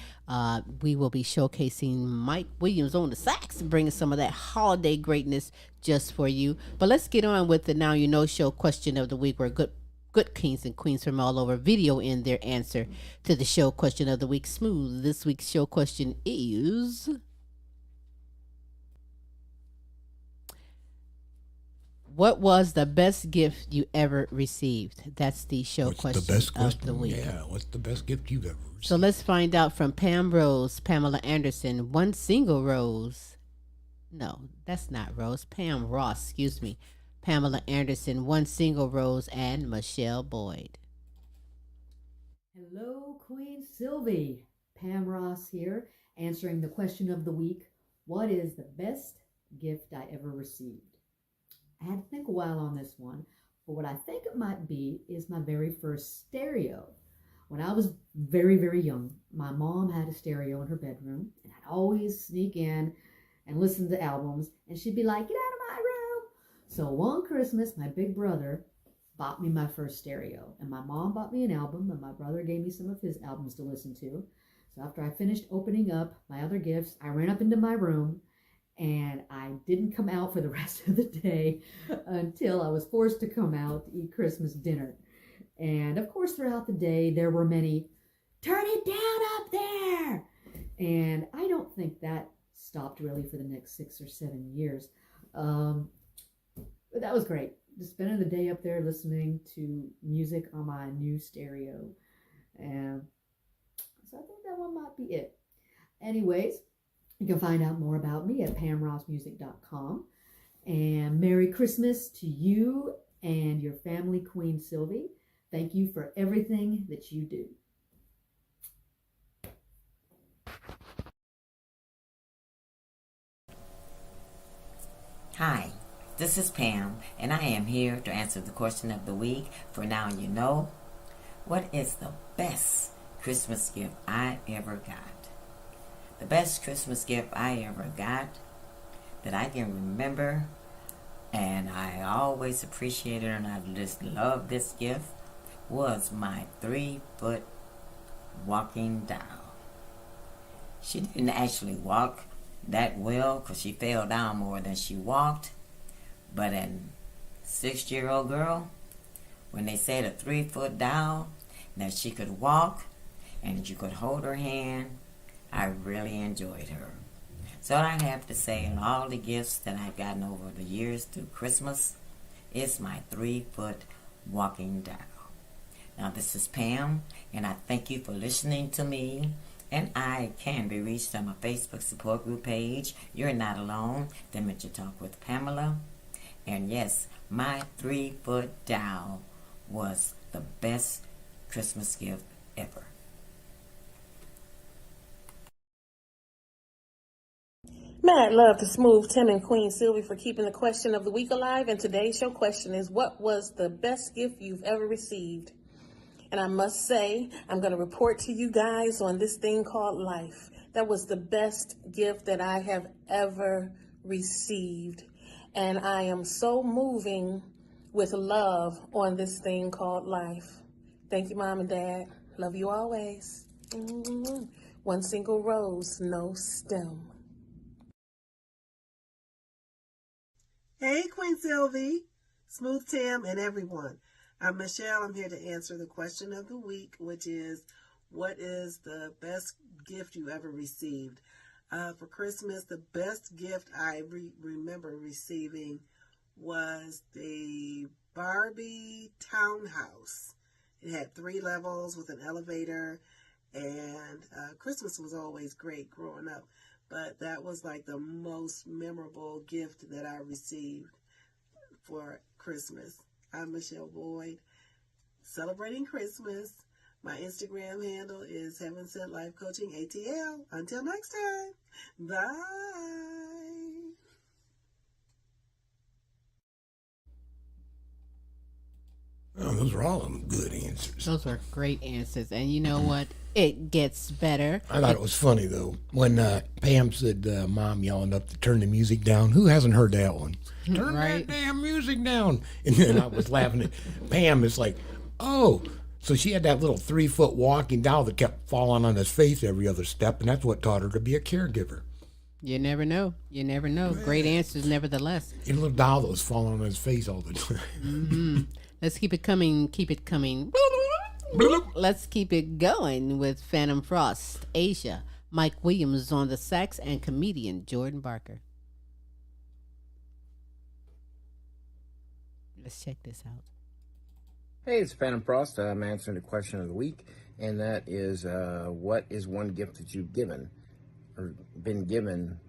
we will be showcasing Mike Williams on the sax and bringing some of that holiday greatness just for you. But let's get on with the Now You Know show question of the week, where good kings and queens from all over video in their answer to the show question of the week. Smooth. This week's show question is: what was the best gift you ever received? That's the show question of the week. Yeah, what's the best gift you've ever received? So let's find out from Pamela Anderson. One single rose. No, that's not Rose. Pam Ross, excuse me. Pamela Anderson, one single rose, and Michele Boyd. Hello, Queen Silvy. Pam Ross here, answering the question of the week. What is the best gift I ever received? I had to think a while on this one, but what I think it might be is my very first stereo. When I was very, very young, my mom had a stereo in her bedroom, and I'd always sneak in and listen to albums, and she'd be like, "Get out of my room." So one Christmas, my big brother bought me my first stereo, and my mom bought me an album, and my brother gave me some of his albums to listen to. So after I finished opening up my other gifts, I ran up into my room, and I didn't come out for the rest of the day until I was forced to come out to eat Christmas dinner. And of course, throughout the day, there were many, "Turn it down up there." And I don't think that stopped really for the next 6 or 7 years. But that was great. Just spending the day up there listening to music on my new stereo. And so I think that one might be it. Anyways, you can find out more about me at pamrossmusic.com. And Merry Christmas to you and your family, Queen Silvy. Thank you for everything that you do. Hi, This is Pam, and I am here to answer the question of the week. For now, you know, what is the best Christmas gift I ever got? The best Christmas gift I ever got that I can remember, and I always appreciated and I just loved this gift, was my 3-foot walking doll. She didn't actually walk that well because she fell down more than she walked. But a 6-year-old girl, when they said a 3-foot doll, that she could walk and you could hold her hand, I really enjoyed her. So I have to say, in all the gifts that I've gotten over the years through Christmas, it's my 3-foot walking doll. Now this is Pam, and I thank you for listening to me. And I can be reached on my Facebook support group page, You're Not Alone, Dementia Talk with Pamela. And yes, my 3-foot doll was the best Christmas gift ever. Mad love to Smooth Tim and Queen Silvy for keeping the question of the week alive. And today's show question is, what was the best gift you've ever received? And I must say, I'm going to report to you guys on this thing called life. That was the best gift that I have ever received. And I am so moving with love on this thing called life. Thank you, Mom and Dad. Love you always. One single rose, no stem. Hey, Queen Silvy, Smooth Tim, and everyone. I'm Michelle. I'm here to answer the question of the week, which is, what is the best gift you ever received? For Christmas, the best gift I remember receiving was the Barbie townhouse. It had 3 levels with an elevator, and Christmas was always great growing up, but that was like the most memorable gift that I received for Christmas. I'm Michele Boyd, celebrating Christmas. My Instagram handle is Heaven Sent Life Coaching ATL. Until next time, bye. Oh, those are all them good answers. Those are great answers. And you know what? It gets better. I thought it was funny, though, when Pam said, Mom yelling up to turn the music down. Who hasn't heard that one? Turn that damn music down. And then I was laughing at Pam. It's like, oh, so she had that little 3-foot walking doll that kept falling on his face every other step, and that's what taught her to be a caregiver. You never know. You never know. Man. Great answers, nevertheless. A little doll that was falling on his face all the time. Mm-hmm. Let's keep it coming. Keep it coming. Let's keep it going with Phantom Frost, Asia, Mike Williams on the sax, and comedian Jordan Barker. Let's check this out. Hey, it's Phantom Frost. I'm answering the question of the week, and that is, what is one gift that you've given or been given?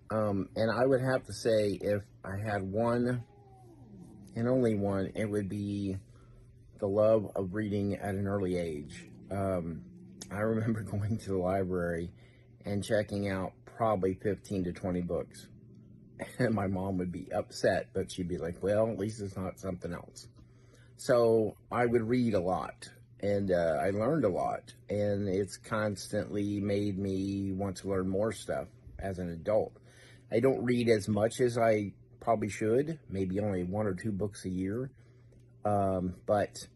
And I would have to say, if I had one and only one, it would be the love of reading at an early age. I remember going to the library and checking out probably 15 to 20 books. And my mom would be upset, but she'd be like, well, at least it's not something else. So I would read a lot, and I learned a lot, and it's constantly made me want to learn more stuff as an adult. I don't read as much as I probably should, maybe only 1 or 2 books a year, but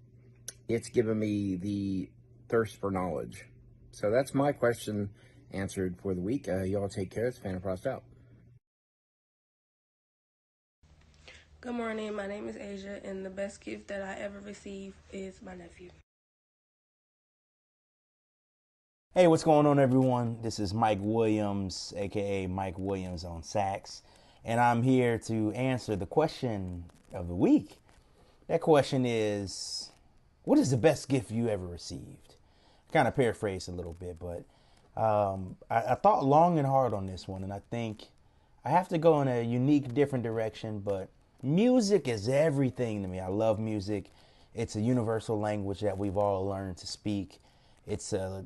it's given me the thirst for knowledge. So that's my question answered for the week. Y'all take care. It's Phantom Frost out. Good morning, my name is Asia, and the best gift that I ever received is my nephew. Hey, what's going on, everyone? This is Mike Williams, aka Mike Williams on sax, and I'm here to answer the question of the week. That question is, what is the best gift you ever received? I kind of paraphrased a little bit, but I thought long and hard on this one, and I think I have to go in a unique, different direction, but music is everything to me. I love music. It's a universal language that we've all learned to speak. It's a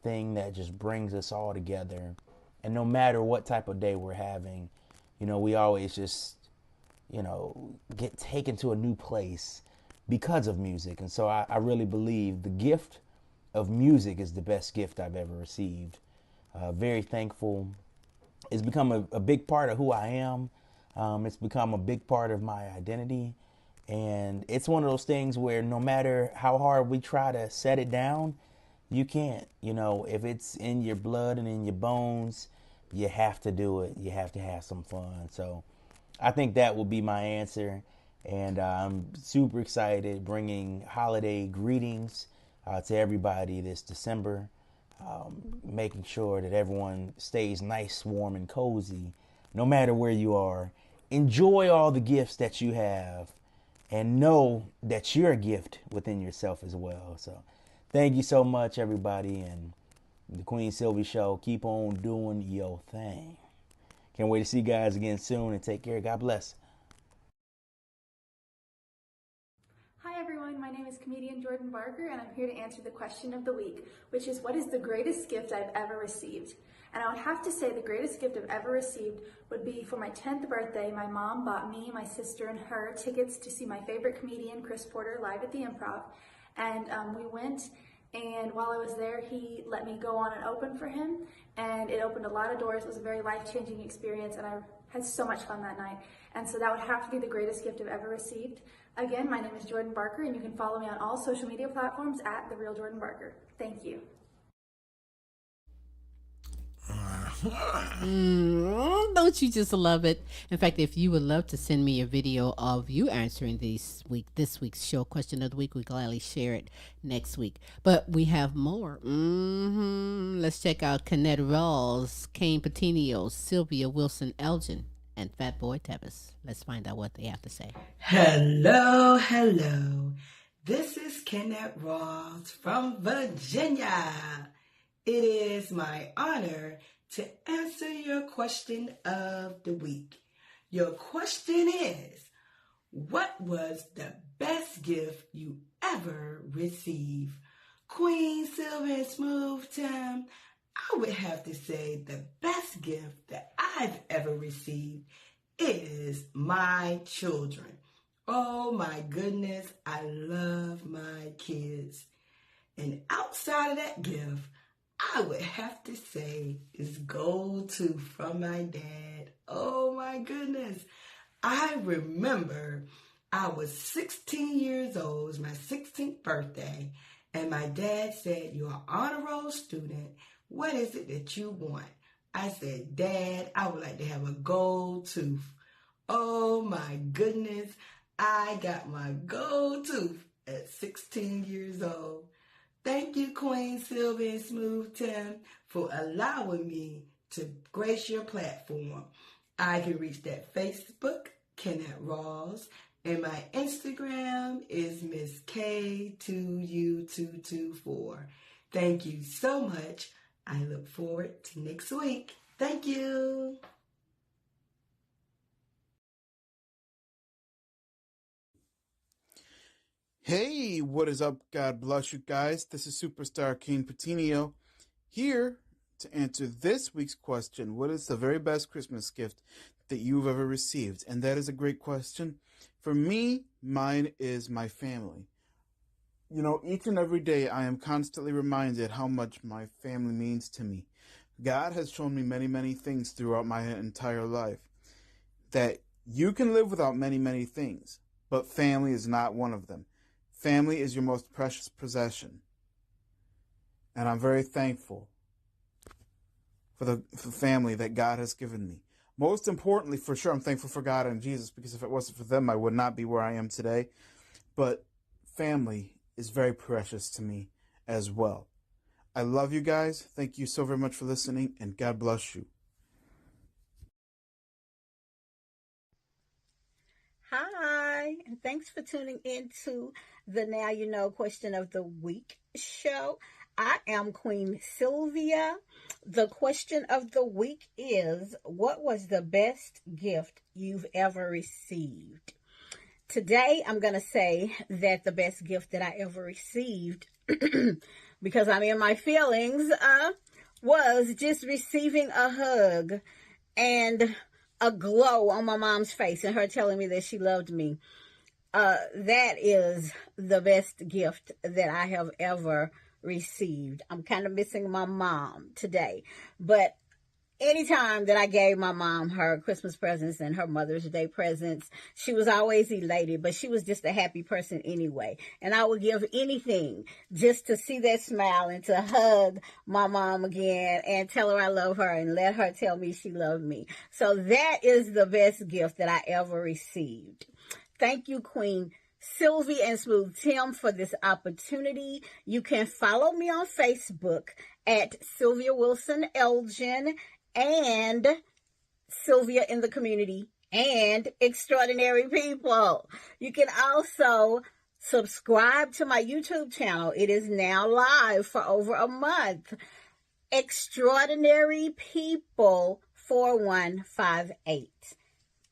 thing that just brings us all together. And no matter what type of day we're having, we always just, get taken to a new place because of music. And so I really believe the gift of music is the best gift I've ever received. Very thankful. It's become a big part of who I am. It's become a big part of my identity. And it's one of those things where no matter how hard we try to set it down, you can't. If it's in your blood and in your bones, you have to do it. You have to have some fun. So I think that will be my answer. And I'm super excited bringing holiday greetings to everybody this December. Making sure that everyone stays nice, warm, and cozy, no matter where you are. Enjoy all the gifts that you have, and know that you're a gift within yourself as well. So thank you so much, everybody, and the Queen Silvy Show. Keep on doing your thing. Can't wait to see you guys again soon, and take care. God bless. Hi everyone, my name is comedian Jordan Barker, and I'm here to answer the question of the week, which is, what is the greatest gift I've ever received? And I would have to say the greatest gift I've ever received would be for my 10th birthday. My mom bought me, my sister, and her tickets to see my favorite comedian, Chris Porter, live at the Improv. And we went, and while I was there, he let me go on and open for him, and it opened a lot of doors. It was a very life-changing experience, and I had so much fun that night. And so that would have to be the greatest gift I've ever received. Again, my name is Jordan Barker, and you can follow me on all social media platforms at The Real Jordan Barker. Thank you. Don't you just love it? In fact, if you would love to send me a video of you answering this week's show question of the week, we gladly share it next week. But we have more. Let's check out Kennette, Rawls, Kayne, Petiniot, Sylvia, Wilson, Elgin, and Fat Boy Tevis. Let's find out what they have to say. Hello, hello. This is Kennette Rawls from Virginia. It is my honor to answer your question of the week. Your question is, what was the best gift you ever received? Queen Silvy and Smooth Time, I would have to say the best gift that I've ever received is my children. Oh my goodness, I love my kids. And outside of that gift, I would have to say is gold tooth from my dad. Oh my goodness. I remember I was 16 years old, it was my 16th birthday, and my dad said, "You're an honor roll student. What is it that you want?" I said, "Dad, I would like to have a gold tooth." Oh my goodness. I got my gold tooth at 16 years old. Thank you, Queen Silvy and Smooth Tim, for allowing me to grace your platform. I can reach that Facebook, Kennette Rawls, and my Instagram is Miss K2U224. Thank you so much. I look forward to next week. Thank you. Hey, what is up? God bless you guys. This is Superstar Kayne Petiniot here to answer this week's question. What is the very best Christmas gift that you've ever received? And that is a great question. For me, mine is my family. Each and every day I am constantly reminded how much my family means to me. God has shown me many, many things throughout my entire life. That you can live without many, many things, but family is not one of them. Family is your most precious possession. And I'm very thankful for the family that God has given me. Most importantly, for sure, I'm thankful for God and Jesus, because if it wasn't for them, I would not be where I am today. But family is very precious to me as well. I love you guys. Thank you so very much for listening, and God bless you. Hi, and thanks for tuning in to the Now You Know Question of the Week show. I am Queen Sylvia. The question of the week is, what was the best gift you've ever received? Today, I'm going to say that the best gift that I ever received, because I'm in my feelings, was just receiving a hug and a glow on my mom's face and her telling me that she loved me. That is the best gift that I have ever received. I'm kind of missing my mom today, but anytime that I gave my mom her Christmas presents and her Mother's Day presents, she was always elated, but she was just a happy person anyway. And I would give anything just to see that smile and to hug my mom again and tell her I love her and let her tell me she loved me. So that is the best gift that I ever received. Thank you, Queen Silvy and Smooth Tim, for this opportunity. You can follow me on Facebook at Sylvia Wilson Elgin and Sylvia in the Community and Extraordinary People. You can also subscribe to my YouTube channel. It is now live for over a month. Extraordinary People 4158.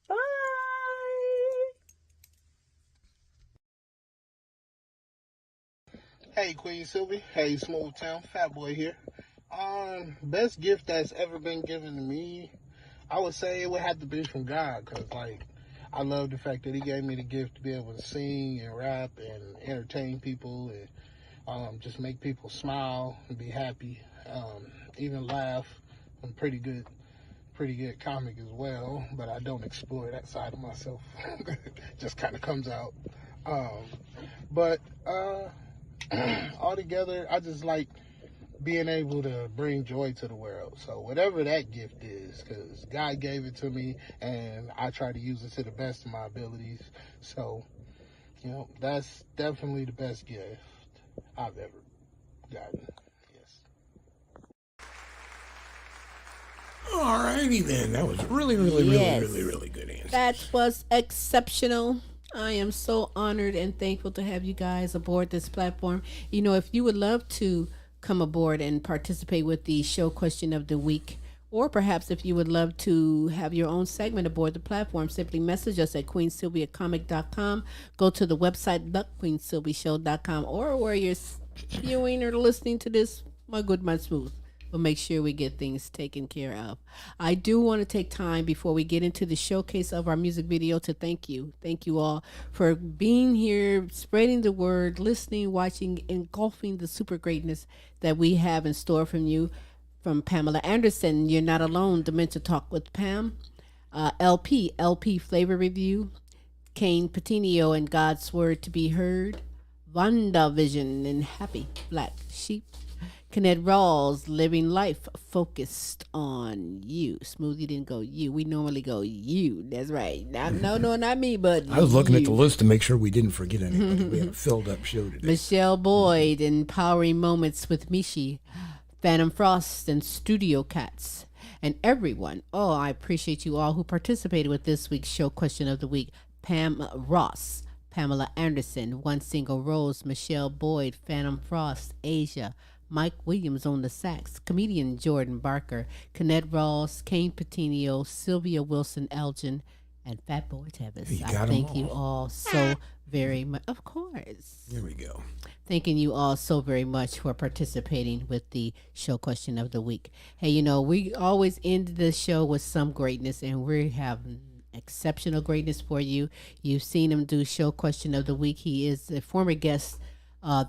Bye. Hey, Queen Silvy. Hey, Smooth Town. Fat Boy here. Best gift that's ever been given to me, I would say it would have to be from God, because, like, I love the fact that he gave me the gift to be able to sing and rap and entertain people and just make people smile and be happy, even laugh. I'm pretty good comic as well, but I don't explore that side of myself. Just kind of comes out. But altogether, I just like being able to bring joy to the world. So whatever that gift is, because God gave it to me, and I try to use it to the best of my abilities. So, you know, that's definitely the best gift I've ever gotten. All righty then. That was really good answer. That was exceptional. I am so honored and thankful to have you guys aboard this platform. You know, if you would love to come aboard and participate with the show question of the week, or perhaps if you would love to have your own segment aboard the platform, simply message us at queensylviacomic.com. Go to the website, thequeensylviashow.com, or where you're viewing or listening to this, my good, my smooth. We'll make sure we get things taken care of. I do want to take time before we get into the showcase of our music video to thank you. Thank you all for being here, spreading the word, listening, watching, engulfing the super greatness that we have in store from you. From Pamela Anderson, You're Not Alone, Dementia Talk with Pam. LP Flavor Review. Kayne, Petiniot, and God's Word to Be Heard. Vonda Vision and Happy Black Sheep. Kennette, Rawls, Living Life Focused on You. Smooth, you didn't go you. We normally go you. That's right. No, not me, but I was looking at the list to make sure we didn't forget anybody. We had a filled up show today. Michele Boyd, Empowering Moments with Michi. Phantom Frost and Studio Cats. And everyone, I appreciate you all who participated with this week's show question of the week. Pam Ross, Pamela Anderson, One Single Rose, Michele Boyd, Phantom Frost, Asia, Mike Williams on the sax, comedian Jordan Barker, Kennette Rawls, Kayne Petiniot, Sylvia Wilson Elgin, and Fat Boy Tevis. I thank you all so very much. Of course. There we go. Thanking you all so very much for participating with the show question of the week. Hey, you know, we always end the show with some greatness, and we have exceptional greatness for you. You've seen him do show question of the week. He is a former guest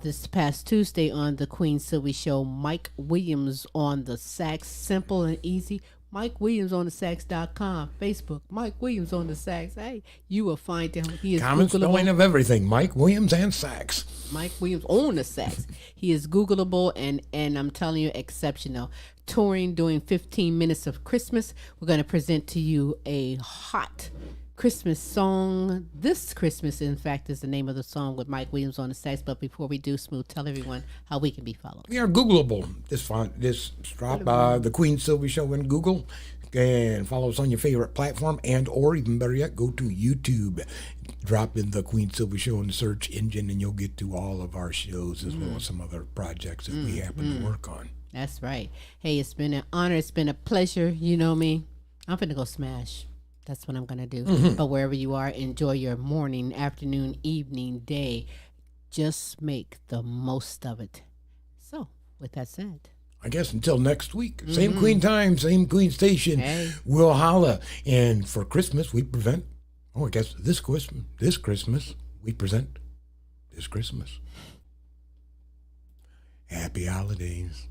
this past Tuesday on the Queen Silvy Show. Mike Williams on the sax, simple and easy. Mike Williams on the sax.com, Facebook, Mike Williams on the sax. Hey, you will find him. He is common spelling of everything. Mike Williams and sax. Mike Williams on the sax. He is Googleable and I'm telling you, exceptional. Touring, doing 15 minutes of Christmas. We're going to present to you a hot Christmas song. This Christmas, in fact, is the name of the song with Mike Williams on the sax. But before we do, Smooth, tell everyone how we can be followed. We are Googleable. Just drop the Queen Silvy Show in Google and follow us on your favorite platform, and or even better yet, go to YouTube. Drop in the Queen Silvy Show in the search engine, and you'll get to all of our shows as well as some other projects that we happen to work on. That's right. Hey, it's been an honor. It's been a pleasure. You know me. I'm finna go smash. That's what I'm going to do. But wherever you are, enjoy your morning, afternoon, evening, day. Just make the most of it. So, with that said, I guess until next week. Same Queen time, same Queen station. Hey. We'll holla. And for Christmas, we present. Oh, I guess this Christmas, we present this Christmas. Happy holidays.